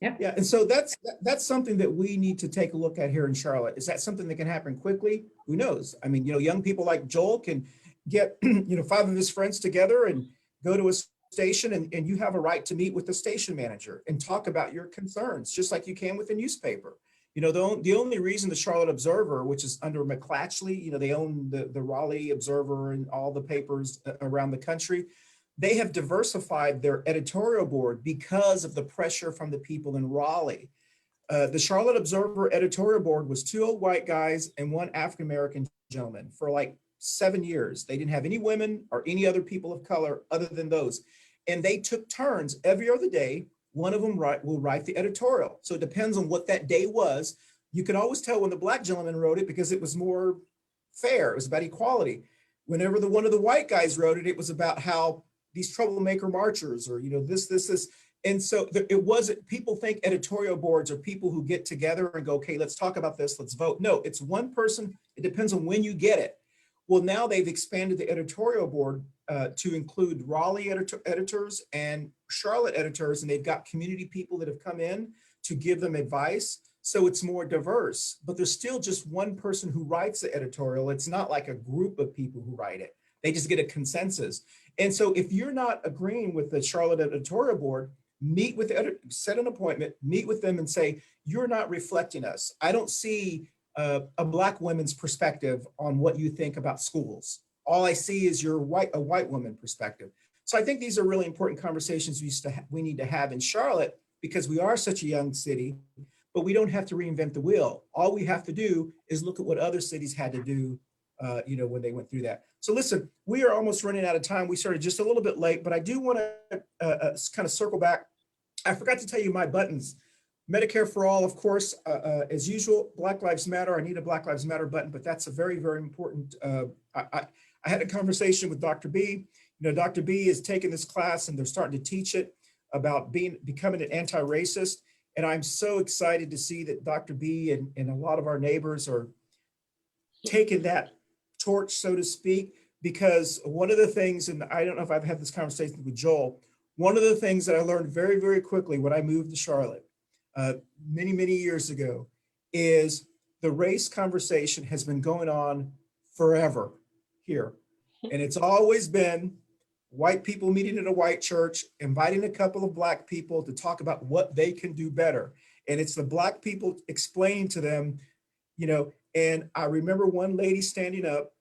[SPEAKER 1] Yeah, and so that's something that we need to take a look at here in Charlotte. Is that something that can happen quickly? Who knows? I mean, young people like Joel can get, 5 of his friends together and go to a station, and you have a right to meet with the station manager and talk about your concerns, just like you can with a newspaper. The only reason the Charlotte Observer, which is under McClatchley, they own the Raleigh Observer and all the papers around the country. They have diversified their editorial board because of the pressure from the people in Raleigh. The Charlotte Observer editorial board was 2 old white guys and 1 African-American gentleman for like 7 years. They didn't have any women or any other people of color other than those. And they took turns every other day. One of them will write the editorial. So it depends on what that day was. You can always tell when the black gentleman wrote it because it was more fair. It was about equality. Whenever one of the white guys wrote it, it was about how these troublemaker marchers or, this. And so it wasn't, people think editorial boards are people who get together and go, okay, let's talk about this, let's vote. No, it's one person. It depends on when you get it. Well, now they've expanded the editorial board to include Raleigh editors and Charlotte editors, and they've got community people that have come in to give them advice. So it's more diverse, but there's still just one person who writes the editorial. It's not like a group of people who write it. They just get a consensus. And so if you're not agreeing with the Charlotte editorial board, meet with set an appointment, meet with them and say, you're not reflecting us. I don't see a black woman's perspective on what you think about schools. All I see is a white woman perspective. So I think these are really important conversations we need to have in Charlotte because we are such a young city, but we don't have to reinvent the wheel. All we have to do is look at what other cities had to do when they went through that. So listen, we are almost running out of time. We started just a little bit late, but I do want to kind of circle back. I forgot to tell you my buttons. Medicare for all, of course, as usual, Black Lives Matter. I need a Black Lives Matter button, but that's a very, very important. I had a conversation with Dr. B. Dr. B is taking this class and they're starting to teach it about becoming an anti-racist. And I'm so excited to see that Dr. B and a lot of our neighbors are taking that torch, so to speak, because one of the things, and I don't know if I've had this conversation with Joel, one of the things that I learned very, very quickly when I moved to Charlotte many, many years ago is the race conversation has been going on forever here. And it's always been white people meeting at a white church, inviting a couple of black people to talk about what they can do better. And it's the black people explaining to them, and I remember one lady standing up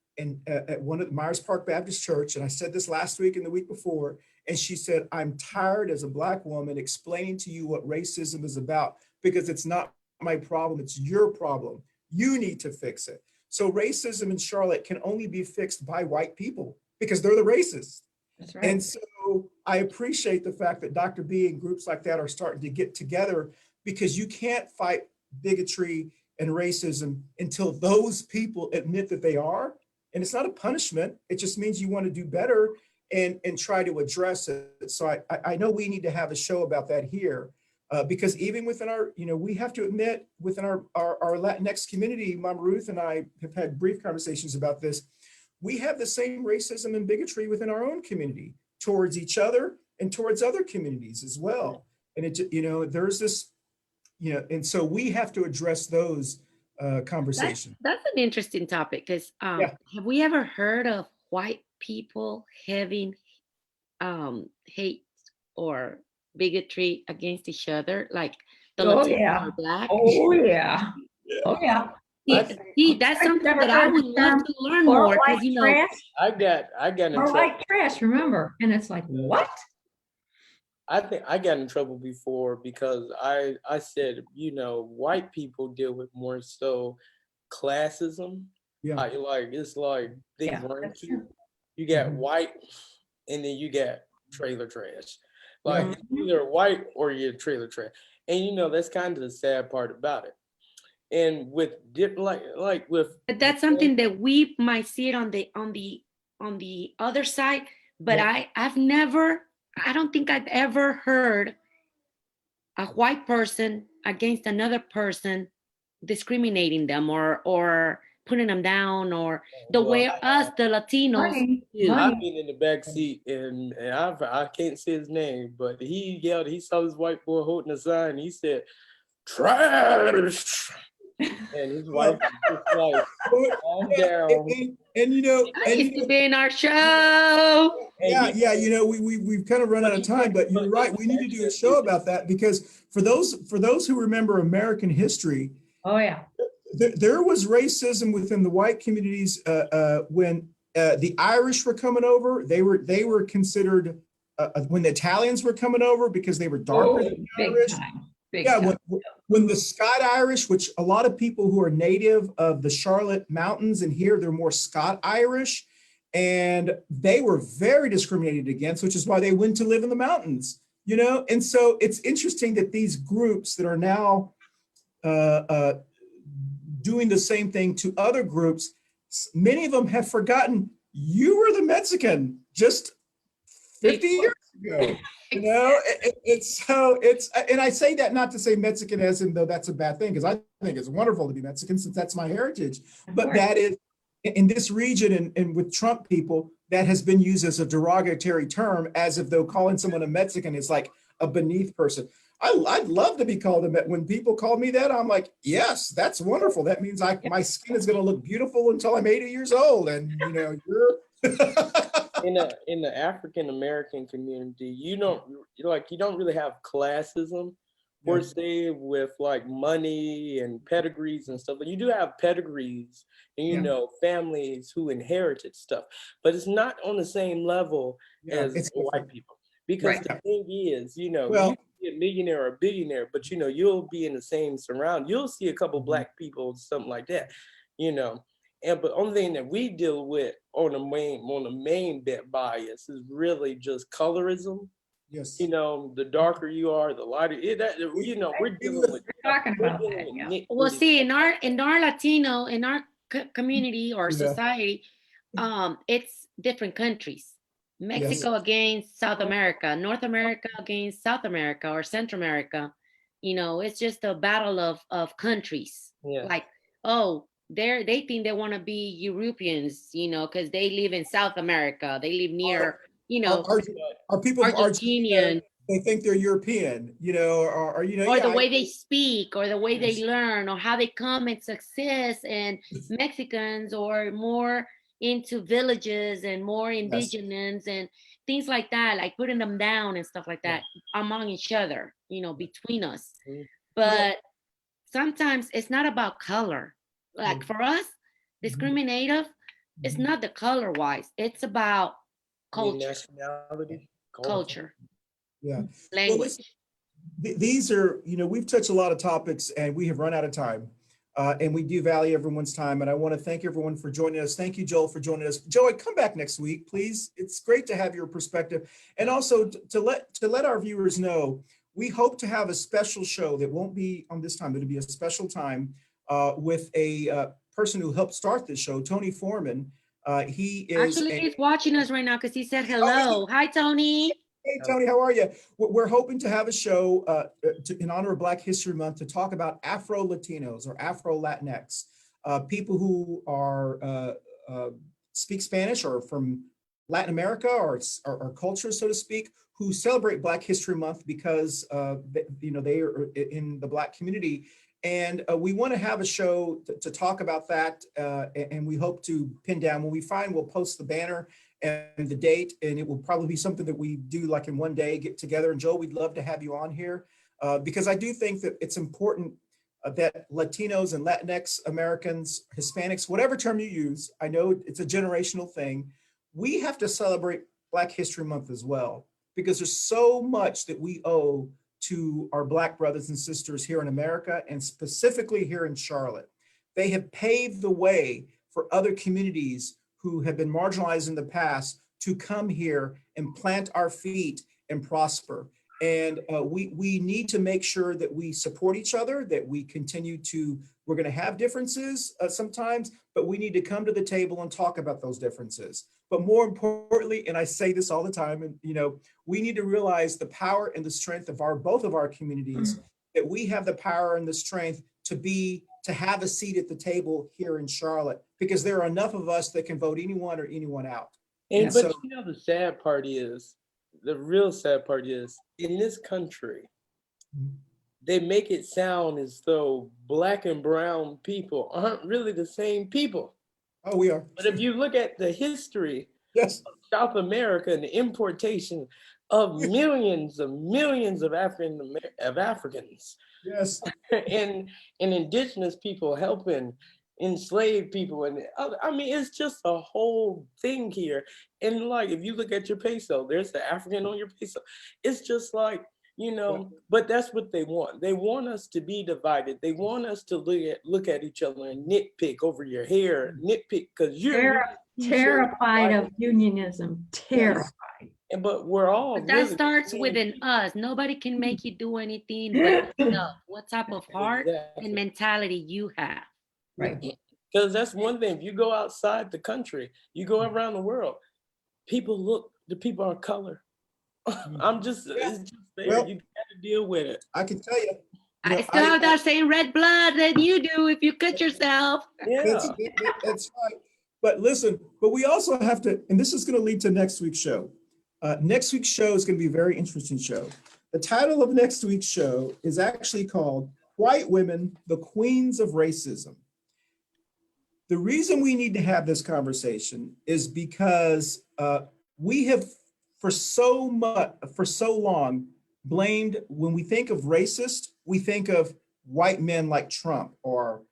[SPEAKER 1] at one of the Myers Park Baptist Church, and I said this last week and the week before, and she said, I'm tired as a black woman explaining to you what racism is about because it's not my problem, it's your problem. You need to fix it. So racism in Charlotte can only be fixed by white people because they're the racists.
[SPEAKER 3] That's right.
[SPEAKER 1] And so I appreciate the fact that Dr. B and groups like that are starting to get together because you can't fight bigotry and racism until those people admit that they are. And it's not a punishment. It just means you want to do better and try to address it. So I know we need to have a show about that here because even within our, we have to admit within our Latinx community, Mama Ruth and I have had brief conversations about this. We have the same racism and bigotry within our own community towards each other and towards other communities as well. And there's this, and so we have to address those conversations.
[SPEAKER 2] That's an interesting topic because have we ever heard of white people having hate or bigotry against each other, like the Latinos or Black?
[SPEAKER 3] Oh yeah. Oh yeah.
[SPEAKER 2] That's something that I would love to learn more because
[SPEAKER 4] I got in trouble.
[SPEAKER 3] White trash, remember? And it's like, what?
[SPEAKER 4] I think I got in trouble before because I said, white people deal with more so classism. Yeah. It's like they rank you. You got white and then you got trailer trash. Like it's either white or you're trailer trash. And that's kind of the sad part about it. And with
[SPEAKER 2] but that's something that we might see it on the other side. But I've never I don't think I've ever heard a white person against another person discriminating them or putting them down, or the
[SPEAKER 4] Well,
[SPEAKER 2] way us, the Latinos,
[SPEAKER 3] Money,
[SPEAKER 2] do.
[SPEAKER 4] I've
[SPEAKER 3] money.
[SPEAKER 4] been in the back seat and I can't say his name, but he yelled, he saw this white boy holding a sign, he said, "Trash!" And his wife was just like, calm down.
[SPEAKER 1] And you know,
[SPEAKER 2] That used to be in our show.
[SPEAKER 4] And
[SPEAKER 1] yeah, you know, we've kind of run out of time, but you're right. We need to do a show about that, because for those who remember American history,
[SPEAKER 3] Oh, yeah.
[SPEAKER 1] there was racism within the white communities when the Irish were coming over. They were considered when the Italians were coming over because they were darker than the
[SPEAKER 3] Big
[SPEAKER 1] Irish.
[SPEAKER 3] time. Big
[SPEAKER 1] Yeah,
[SPEAKER 3] time.
[SPEAKER 1] when the Scott Irish, which a lot of people who are native of the Charlotte Mountains and here, they're more Scott Irish, and they were very discriminated against, which is why they went to live in the mountains, you know? And so it's interesting that these groups that are now doing the same thing to other groups, many of them have forgotten you were the Mexican just 50 years ago. You know, and I say that not to say Mexican as in though that's a bad thing, because I think it's wonderful to be Mexican since that's my heritage. But that is in this region and with Trump people, that has been used as a derogatory term, as if though calling someone a Mexican is like a beneath person. I'd love to be called a Mexican. When people call me that, I'm like, yes, that's wonderful. That means my skin is going to look beautiful until I'm 80 years old. And you know, you're
[SPEAKER 4] in the African American community, you don't really have classism per se with like money and pedigrees and stuff, but you do have pedigrees and you know families who inherited stuff, but it's not on the same level as white people, because the thing is, you know, you can be a millionaire or a billionaire, but you know, you'll be in the same surround, you'll see a couple black people, something like that, you know. And but only thing that we deal with on the main bit bias is really just colorism.
[SPEAKER 1] yes.
[SPEAKER 4] You know, the darker you are, the lighter. You know, we're dealing with.
[SPEAKER 3] Talking about that. Yeah.
[SPEAKER 2] Well, see, in our Latino, in our community or society, it's different countries. Mexico against South America, North America against South America or Central America. You know, it's just a battle of countries.
[SPEAKER 4] Yeah.
[SPEAKER 2] Like, oh, they think they want to be Europeans, you know, because they live in South America. They live near, you know,
[SPEAKER 1] are people from Argentina,
[SPEAKER 2] Argentinian.
[SPEAKER 1] they think they're European, you know, or you know,
[SPEAKER 2] or the way they speak, or the way they learn, or how they come and success. And Mexicans are more into villages and more indigenous and things like that, like putting them down and stuff like that among each other, you know, between us. But sometimes it's not about color. Like for us, discriminative, it's not the color wise, it's about culture.
[SPEAKER 4] Nationality,
[SPEAKER 2] Culture.
[SPEAKER 1] Yeah.
[SPEAKER 2] Language.
[SPEAKER 1] Well, these are, you know, we've touched a lot of topics and we have run out of time. And we do value everyone's time. And I want to thank everyone for joining us. Thank you, Joel, for joining us. Joel, come back next week, please. It's great to have your perspective. And also to let our viewers know, we hope to have a special show that won't be on this time. It'll be a special time with a person who helped start this show, Tony Foreman. He is
[SPEAKER 2] actually he's watching us right now because he said hello.
[SPEAKER 1] Oh,
[SPEAKER 2] hi, Tony.
[SPEAKER 1] Hey, Tony, how are you? We're hoping to have a show in honor of Black History Month to talk about Afro-Latinos or Afro-Latinx, people who are speak Spanish or from Latin America or culture, so to speak, who celebrate Black History Month because you know, they are in the Black community. And we want to have a show to talk about that. And we hope to pin down, when we find, we'll post the banner and the date, and it will probably be something that we do like in one day, get together. And Joel, we'd love to have you on here because I do think that it's important that Latinos and Latinx Americans, Hispanics, whatever term you use, I know it's a generational thing. We have to celebrate Black History Month as well, because there's so much that we owe to our Black brothers and sisters here in America, and specifically here in Charlotte. They have paved the way for other communities who have been marginalized in the past to come here and plant our feet and prosper. And we need to make sure that we support each other, that we continue to, we're going to have differences sometimes, but we need to come to the table and talk about those differences. But more importantly, and I say this all the time, and we need to realize the power and the strength of both of our communities, that we have the power and the strength to have a seat at the table here in Charlotte, because there are enough of us that can vote anyone or anyone out.
[SPEAKER 4] And but the sad part is, the real sad part is, in this country, they make it sound as though Black and brown people aren't really the same people.
[SPEAKER 1] Oh, we are.
[SPEAKER 4] But if you look at the history
[SPEAKER 1] yes.
[SPEAKER 4] of South America and the importation of millions of Africans,
[SPEAKER 1] yes,
[SPEAKER 4] and indigenous people helping enslaved people, and I mean, it's just a whole thing here. And like, if you look at your peso, there's the African on your peso. It's just like, but that's what they want. They want us to be divided. They want us to look at each other and nitpick over your hair, nitpick because you're
[SPEAKER 3] terrified of unionism. Terrified.
[SPEAKER 4] But we're all.
[SPEAKER 2] But that starts within us. Nobody can make you do anything but yourself. What type of heart and mentality you have.
[SPEAKER 3] Right.
[SPEAKER 4] Because that's one thing. If you go outside the country, you go around the world, the people are color. It's just there. Well, you got to deal with it.
[SPEAKER 1] I can tell you.
[SPEAKER 2] I still have that same red blood that you do if you cut yourself.
[SPEAKER 4] Yeah.
[SPEAKER 1] That's right. But listen, but we also have to, and this is going to lead to next week's show. Next week's show is going to be a very interesting show. The title of next week's show is actually called White Women, the Queens of Racism. The reason we need to have this conversation is because we have for so long blamed, when we think of racist, we think of white men like Trump or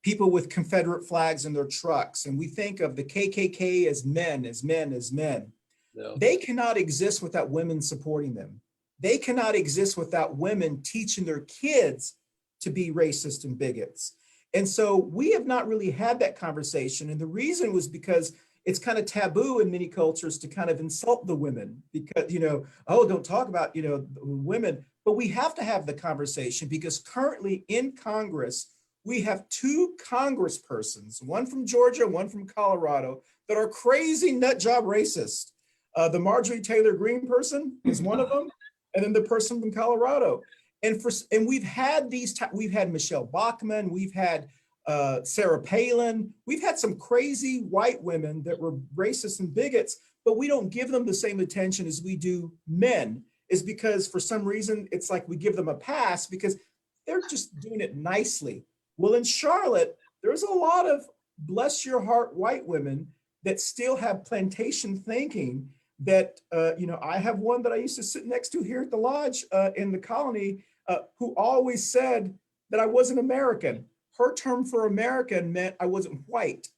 [SPEAKER 1] people with Confederate flags in their trucks. And we think of the KKK as men. No. They cannot exist without women supporting them. They cannot exist without women teaching their kids to be racist and bigots. And so we have not really had that conversation. And the reason was because it's kind of taboo in many cultures to kind of insult the women because, don't talk about, women. But we have to have the conversation because currently in Congress, we have two congresspersons, one from Georgia, one from Colorado, that are crazy nut job racist. The Marjorie Taylor Greene person is one of them, and then the person from Colorado. And we've had we've had Michelle Bachmann, we've had Sarah Palin, we've had some crazy white women that were racist and bigots, but we don't give them the same attention as we do men. Is because for some reason, it's like we give them a pass because they're just doing it nicely. Well, in Charlotte, there's a lot of bless your heart white women that still have plantation thinking that, I have one that I used to sit next to here at the lodge in the colony who always said that I wasn't American. Her term for American meant I wasn't white,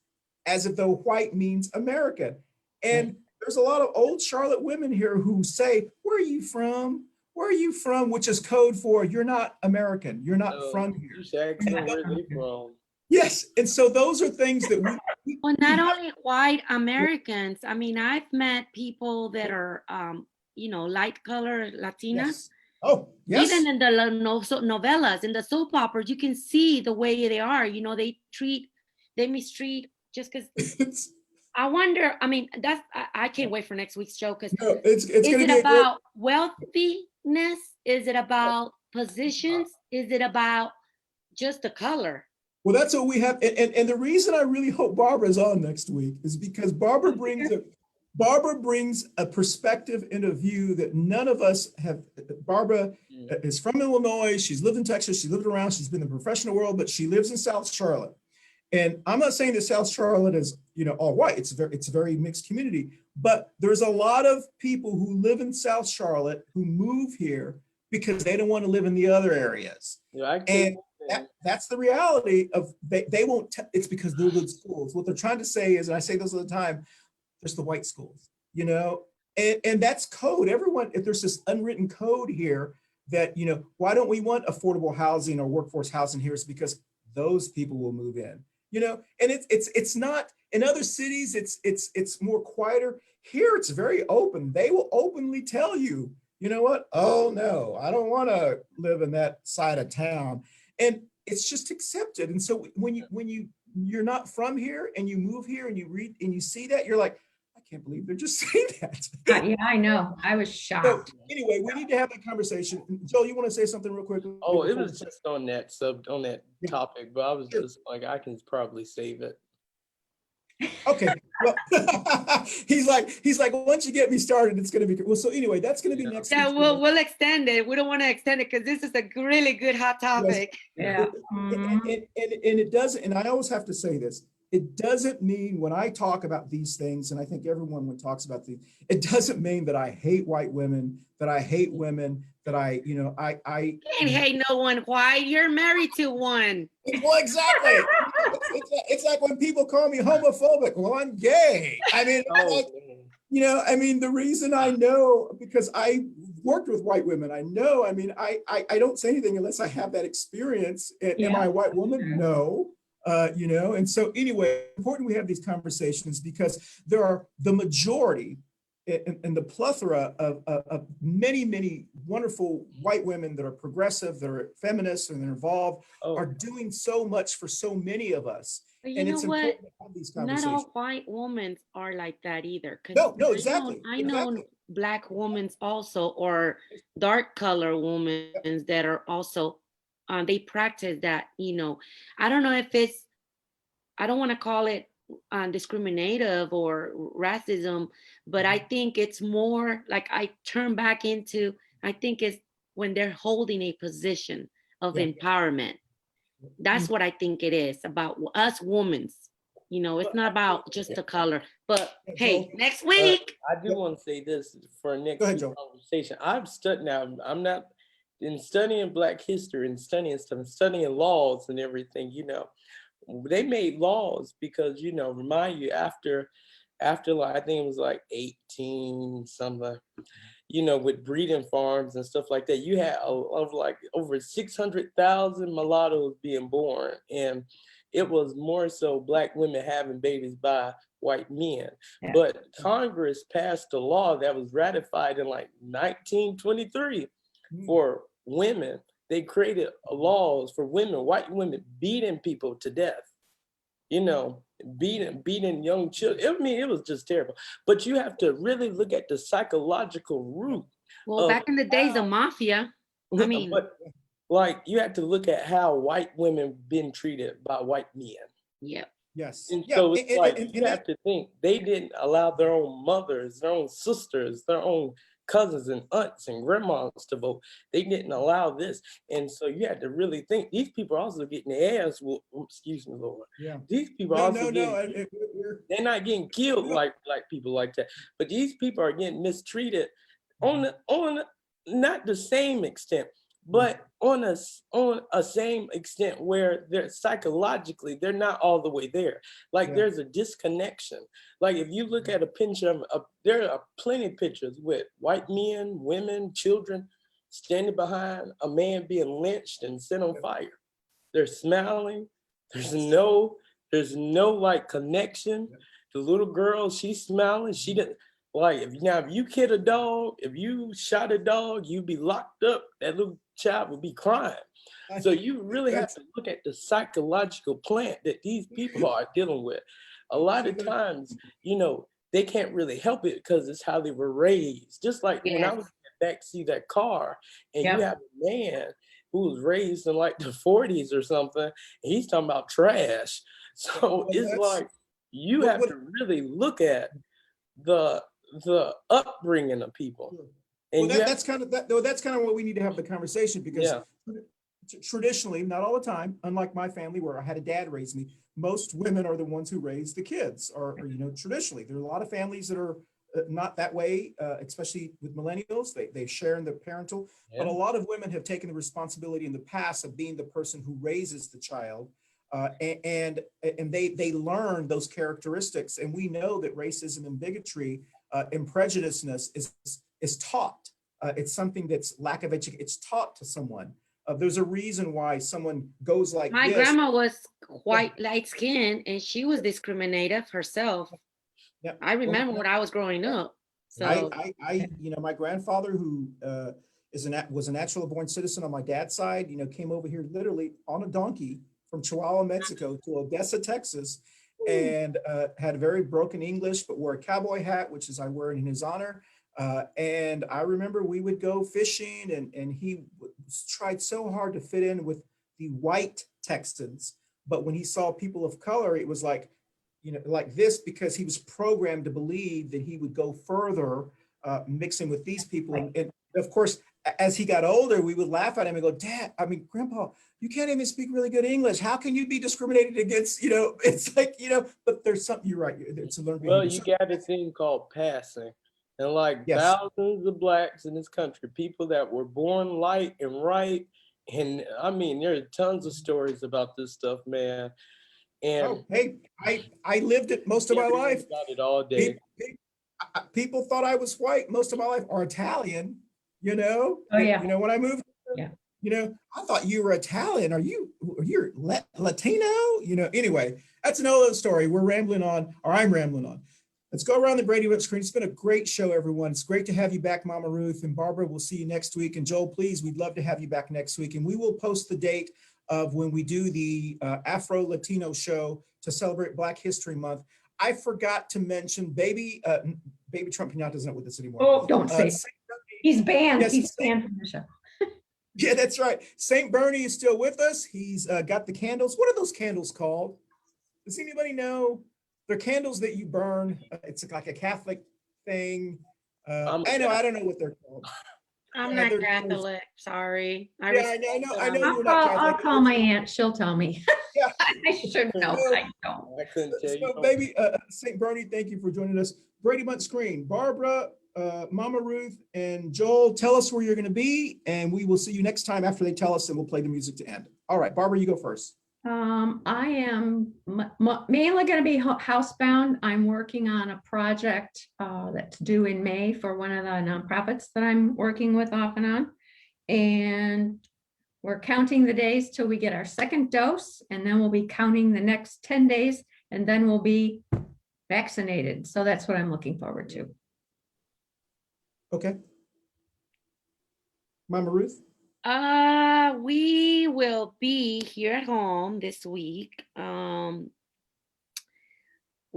[SPEAKER 1] as if though white means American. And there's a lot of old Charlotte women here who say, where are you from? Where are you from? Which is code for you're not American. You're not from here.
[SPEAKER 4] You should ask them where they from.
[SPEAKER 1] Yes. And so those are things that
[SPEAKER 2] well, not only white Americans. I mean, I've met people that are, light color Latinas.
[SPEAKER 1] Yes. Oh, yes.
[SPEAKER 2] Even in the novellas, in the soap operas, you can see the way they are. They mistreat just because. I wonder. I mean, I can't wait for next week's show because is it about wealthiness? Is it about positions? Is it about just the color?
[SPEAKER 1] Well, that's what we have. And the reason I really hope Barbara's on next week is because Barbara brings a perspective and a view that none of us have. Barbara is from Illinois. She's lived in Texas. She lived around. She's been in the professional world, but she lives in South Charlotte. And I'm not saying that South Charlotte is, all white. It's a very mixed community. But there's a lot of people who live in South Charlotte who move here because they don't want to live in the other areas.
[SPEAKER 4] Yeah,
[SPEAKER 1] and that's the reality of they won't. It's because they're good schools. What they're trying to say is, and I say this all the time, there's the white schools, and that's code. Everyone, if there's this unwritten code here that, why don't we want affordable housing or workforce housing here? Is because those people will move in, and it's not in other cities. It's more quieter. Here, it's very open. They will openly tell you, you know what? Oh no, I don't want to live in that side of town. And it's just accepted. And so you're not from here and you move here and you read and you see that, you're like, I can't believe they're just saying that.
[SPEAKER 3] Yeah, I know. I was
[SPEAKER 1] So
[SPEAKER 3] shocked.
[SPEAKER 1] anyway, we need to have that conversation. Joel, you want to say something real quick?
[SPEAKER 4] Oh, it was just on that
[SPEAKER 1] Yeah.
[SPEAKER 4] topic, but I was
[SPEAKER 1] Sure.
[SPEAKER 4] just like, I can probably save it.
[SPEAKER 1] Okay. Well, he's like, once you get me started, it's going to be well. So anyway, that's going to be next.
[SPEAKER 2] Yeah,
[SPEAKER 1] week's
[SPEAKER 2] we'll extend it. We don't want to extend it because this is a really good hot topic.
[SPEAKER 3] Yeah.
[SPEAKER 1] And it doesn't, and I always have to say this, it doesn't mean when I talk about these things, and I think everyone when talks about these, it doesn't mean that I hate white women, that I hate women, that I
[SPEAKER 2] Can't hate no one white. You're married to one.
[SPEAKER 1] well, exactly. It's like when people call me homophobic. Well, I'm gay. I mean, like, the reason I know, because I worked with white women, I know, I don't say anything unless I have that experience. Am I a white woman? No. And so anyway, important we have these conversations because there are the majority and the plethora of many, many wonderful white women that are progressive, that are feminists, and they're involved, are doing so much for so many of us.
[SPEAKER 2] But you
[SPEAKER 1] And
[SPEAKER 2] know
[SPEAKER 1] it's
[SPEAKER 2] what?
[SPEAKER 1] important to have these
[SPEAKER 2] Not
[SPEAKER 1] conversations.
[SPEAKER 2] all white women are like that either.
[SPEAKER 1] No, exactly.
[SPEAKER 2] I know Black women also, or dark color women that are also, they practice that, I don't know if it's, I don't want to call it discriminative or racism, but I think it's more like I think it's when they're holding a position of empowerment. That's what I think it is about us women. It's not about just the color, but hey, next week.
[SPEAKER 4] I do want to say this for next
[SPEAKER 1] Go ahead,
[SPEAKER 4] week's
[SPEAKER 1] Joel.
[SPEAKER 4] conversation. I've studied now. I'm not in studying Black history and studying stuff, studying laws and everything. They made laws because remind you after like I think it was like 18 something. With breeding farms and stuff like that, you had like over 600,000 mulattoes being born, and it was more so Black women having babies by white men.
[SPEAKER 3] Yeah.
[SPEAKER 4] But Congress passed a law that was ratified in like 1923 for women. They created laws for women, white women beating people to death. Beating young children. It was just terrible. But you have to really look at the psychological root.
[SPEAKER 2] Well, back in the days of mafia,
[SPEAKER 4] but like you have to look at how white women been treated by white men.
[SPEAKER 2] Yeah.
[SPEAKER 1] Yes.
[SPEAKER 4] And so it's you have to think they didn't allow their own mothers, their own sisters, their own cousins and aunts and grandmas to vote. They didn't allow this. And so you had to really think these people are also getting their ass whooped. Excuse me, Lord.
[SPEAKER 1] Yeah.
[SPEAKER 4] These people are also getting, they're not getting killed like people like that. But these people are getting mistreated on not the same extent, but on a same extent where they're psychologically, they're not all the way there. Like there's a disconnection. Like if you look at a picture there are plenty of pictures with white men, women, children standing behind a man being lynched and set on fire. They're smiling. There's no like connection. The little girl, she's smiling. She didn't. Like if you killed a dog, if you shot a dog, you'd be locked up. That little child would be crying. So you really have to look at the psychological plant that these people are dealing with. A lot of times, they can't really help it because it's how they were raised. Just like when I was in the backseat of that car, and you have a man who was raised in like the 40s or something, and he's talking about trash. So it's like you have to really look at the upbringing of people. And
[SPEAKER 1] that's kind of what we need to have the conversation, because traditionally, not all the time, unlike my family where I had a dad raise me, most women are the ones who raise the kids, or traditionally. There are a lot of families that are not that way, especially with millennials. They share in the parental, but a lot of women have taken the responsibility in the past of being the person who raises the child. And they learn those characteristics. And we know that racism and bigotry and prejudiceness is taught. It's something that's lack of education. It's taught to someone. There's a reason why someone goes like
[SPEAKER 2] my
[SPEAKER 1] this.
[SPEAKER 2] grandma was white, light skinned, and she was discriminated herself. I remember when I was growing up. So
[SPEAKER 1] my grandfather, who was a natural born citizen on my dad's side, came over here literally on a donkey from Chihuahua, Mexico to Odessa, Texas, and had very broken English, but wore a cowboy hat, which is I wear it in his honor. And I remember we would go fishing, and he tried so hard to fit in with the white Texans. But when he saw people of color, it was like, like this, because he was programmed to believe that he would go further mixing with these people. And of course, as he got older, we would laugh at him and go, Grandpa, you can't even speak really good English. How can you be discriminated against? It's like, but there's something, you're right. It's a learned behavior.
[SPEAKER 4] Well, you got a thing called passing. And like
[SPEAKER 1] Yes.
[SPEAKER 4] thousands of blacks in this country, people that were born light and right. And I mean, there are tons of stories about this stuff, man. And
[SPEAKER 1] hey, I lived it most of my life.
[SPEAKER 4] Got it all day.
[SPEAKER 1] People thought I was white most of my life, or Italian,
[SPEAKER 3] Oh, yeah.
[SPEAKER 1] When I moved,
[SPEAKER 3] Yeah.
[SPEAKER 1] I thought you were Italian. You're Latino? Anyway, that's another story. We're rambling on, or I'm rambling on. Let's go around the Brady Bunch screen. It's been a great show, everyone. It's great to have you back, Mama Ruth and Barbara. We'll see you next week. And Joel, please, we'd love to have you back next week. And we will post the date of when we do the Afro-Latino show to celebrate Black History Month. I forgot to mention Baby Trump Pinata's not with us anymore.
[SPEAKER 3] Oh, don't say it. He's banned.
[SPEAKER 1] Yes,
[SPEAKER 3] He's banned from the show.
[SPEAKER 1] Yeah, that's right. St. Bernie is still with us. He's got the candles. What are those candles called? Does anybody know? They're candles that you burn. It's like a Catholic thing. I don't know what they're called.
[SPEAKER 2] I'm not Catholic. Sorry.
[SPEAKER 1] I know.
[SPEAKER 3] I'll call my aunt. She'll tell me.
[SPEAKER 1] Yeah.
[SPEAKER 3] I should know. I don't.
[SPEAKER 4] I couldn't tell you.
[SPEAKER 1] So, baby, St. Bernie, thank you for joining us. Brady Bunch screen. Barbara, Mama Ruth, and Joel, tell us where you're going to be, and we will see you next time after they tell us, and we'll play the music to end. All right, Barbara, you go first.
[SPEAKER 3] I am mainly going to be housebound. I'm working on a project that's due in May for one of the nonprofits that I'm working with off and on. And we're counting the days till we get our second dose, and then we'll be counting the next 10 days, and then we'll be vaccinated. So that's what I'm looking forward to.
[SPEAKER 1] Okay. Mama Ruth?
[SPEAKER 2] We will be here at home this week. We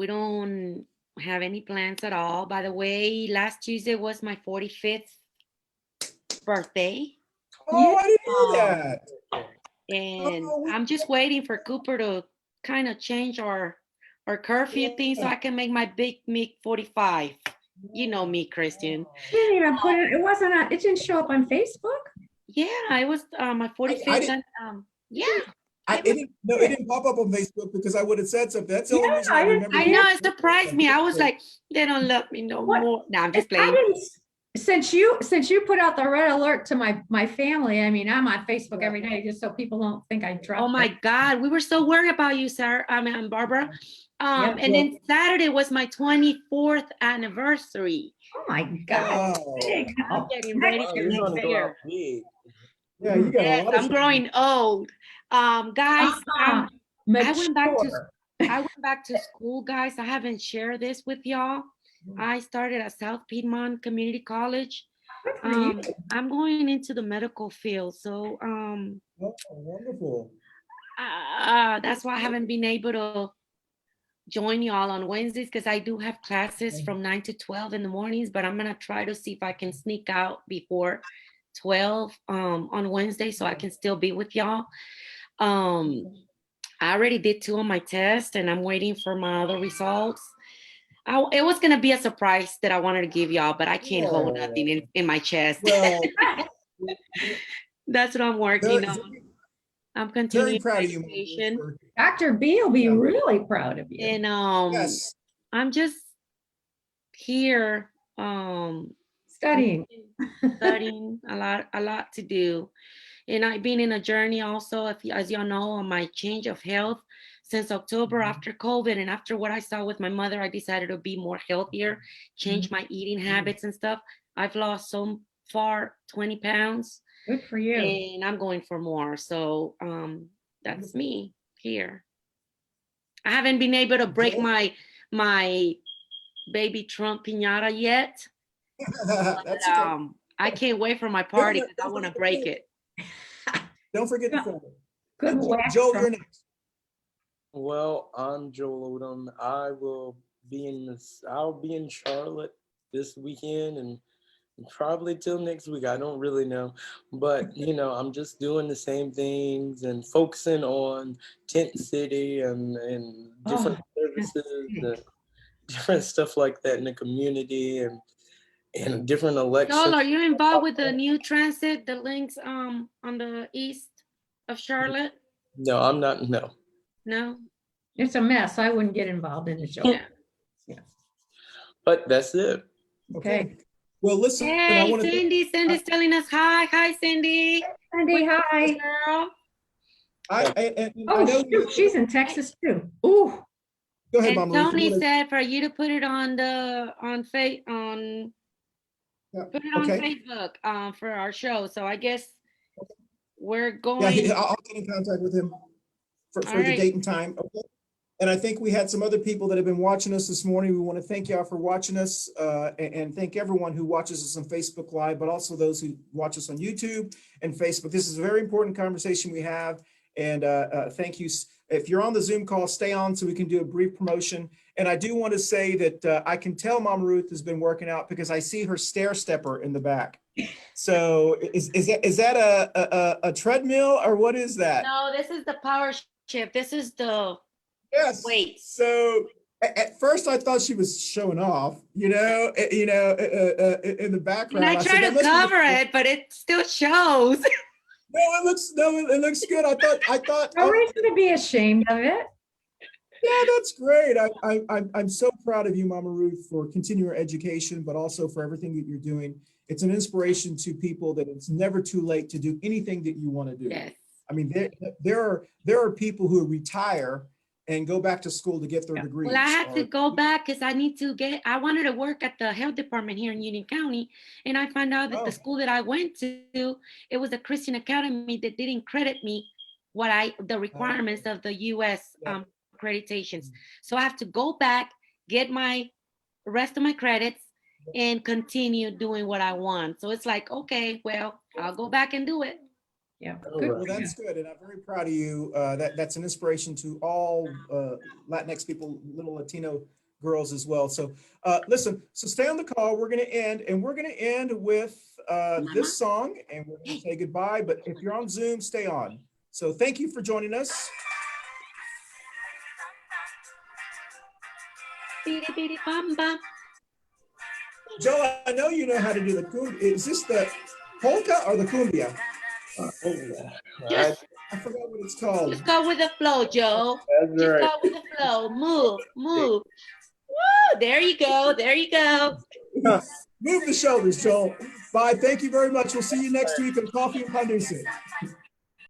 [SPEAKER 2] don't have any plans at all. By the way, last Tuesday was my 45th birthday.
[SPEAKER 1] Oh, I didn't know that.
[SPEAKER 2] And I'm just waiting for Cooper to kind of change our curfew thing so I can make my big meet 45. You know me, Christian.
[SPEAKER 3] You didn't even put it. It didn't show up on Facebook.
[SPEAKER 2] Yeah, it was my 45th. Yeah.
[SPEAKER 1] It didn't pop up on Facebook because I would have said something. That's the only reason I remember.
[SPEAKER 2] I know, it surprised me. I was like, they don't love me no more. No, I'm just playing.
[SPEAKER 3] Since you put out the red alert to my family, I mean, I'm on Facebook every day just so people don't think I dropped.
[SPEAKER 2] Oh my God, we were so worried about you, Sarah. I'm Barbara. Then Saturday was my 24th anniversary.
[SPEAKER 3] Oh my God.
[SPEAKER 2] I'm getting ready for next year.
[SPEAKER 1] Yeah, you got a lot of
[SPEAKER 2] I'm growing old. Guys, I went back to school, guys. I haven't shared this with y'all. I started at South Piedmont Community College. I'm going into the medical field. So
[SPEAKER 1] wonderful.
[SPEAKER 2] That's why I haven't been able to join y'all on Wednesdays, because I do have classes from 9 to 12 in the mornings, but I'm gonna try to see if I can sneak out before 12 on Wednesday so I can still be with y'all. I already did 2 on my test and I'm waiting for my other results. It was gonna be a surprise that I wanted to give y'all, but I can't hold nothing in my chest.
[SPEAKER 1] Well,
[SPEAKER 2] that's what I'm working on. I'm continuing.
[SPEAKER 1] Very proud of you.
[SPEAKER 3] Dr. B will be really proud of you.
[SPEAKER 2] And
[SPEAKER 1] yes.
[SPEAKER 2] I'm just here
[SPEAKER 3] studying
[SPEAKER 2] a lot to do. And I've been in a journey also, as y'all know, on my change of health since October after COVID. And after what I saw with my mother, I decided to be more healthier, change my eating habits and stuff. I've lost so far 20 pounds.
[SPEAKER 3] Good for you.
[SPEAKER 2] And I'm going for more. So that's me here. I haven't been able to break my baby Trump piñata yet.
[SPEAKER 1] That's okay.
[SPEAKER 2] I can't wait for my party because I want to break it.
[SPEAKER 1] Don't forget the phone.
[SPEAKER 3] Good wax.
[SPEAKER 1] Joel, you're next.
[SPEAKER 4] Well, I'm Joel Odom. I'll be in Charlotte this weekend and probably till next week. I don't really know. But, I'm just doing the same things and focusing on Tent City and different services and different stuff like that in the community and different elections.
[SPEAKER 2] Joel, are you involved with the new transit, the links on the east of Charlotte?
[SPEAKER 4] No, I'm not. No.
[SPEAKER 2] No?
[SPEAKER 3] It's a mess. I wouldn't get involved in it, Joel.
[SPEAKER 2] Yeah.
[SPEAKER 4] But that's it.
[SPEAKER 3] Okay.
[SPEAKER 1] Well, listen, I
[SPEAKER 2] Hey,
[SPEAKER 1] want to
[SPEAKER 2] Cindy. Cindy's telling us hi. Hi, Cindy.
[SPEAKER 3] Cindy, hi.
[SPEAKER 2] Girl.
[SPEAKER 1] I
[SPEAKER 3] Oh,
[SPEAKER 1] know
[SPEAKER 3] shoot, she's in Texas too. Ooh.
[SPEAKER 1] Go ahead,
[SPEAKER 2] And
[SPEAKER 1] Mama Ruth.
[SPEAKER 2] Tony said for you to put it on Facebook for our show. So I guess we're going.
[SPEAKER 1] Yeah, I'll get in contact with him for the
[SPEAKER 2] right.
[SPEAKER 1] date and time. Okay. And I think we had some other people that have been watching us this morning. We want to thank y'all for watching us and thank everyone who watches us on Facebook Live, but also those who watch us on YouTube and Facebook. This is a very important conversation we have. And thank you. If you're on the Zoom call, stay on so we can do a brief promotion. And I do want to say that I can tell Mama Ruth has been working out because I see her stair stepper in the back. So is that a treadmill or what is that?
[SPEAKER 2] No, this is the power shift. This is the
[SPEAKER 1] Yes.
[SPEAKER 2] weight.
[SPEAKER 1] So at first I thought she was showing off, in the background.
[SPEAKER 2] And I try to cover it, but it still shows.
[SPEAKER 1] It looks good. I thought.
[SPEAKER 3] No reason to be ashamed of it.
[SPEAKER 1] Yeah, that's great. I'm so proud of you, Mama Ruth, for continuing your education, but also for everything that you're doing. It's an inspiration to people that it's never too late to do anything that you want to do.
[SPEAKER 2] Yes.
[SPEAKER 1] I mean, there are people who retire and go back to school to get their degrees.
[SPEAKER 2] Well, I had to go back because I wanted to work at the health department here in Union County. And I found out that the school that I went to, it was a Christian academy that didn't credit me the requirements of the US accreditations. So I have to go back, get my rest of my credits and continue doing what I want. So it's like, okay, well, I'll go back and do it.
[SPEAKER 3] Yeah.
[SPEAKER 1] Good. Well, that's good. And I'm very proud of you. That's an inspiration to all Latinx people, little Latino girls as well. So listen, so stay on the call. We're going to end with this song and we're going to say goodbye. But if you're on Zoom, stay on. So thank you for joining us. Joel, I know you know how to do the cumbia. Is this the polka or the cumbia? I forgot what it's called.
[SPEAKER 2] Just go with the flow, Joe.
[SPEAKER 4] That's
[SPEAKER 2] Just
[SPEAKER 4] right.
[SPEAKER 2] go with the flow. Move. Woo! There you go.
[SPEAKER 1] Move the shoulders, Joel. Bye. Thank you very much. We'll see you next week on Coffee and Pandusi.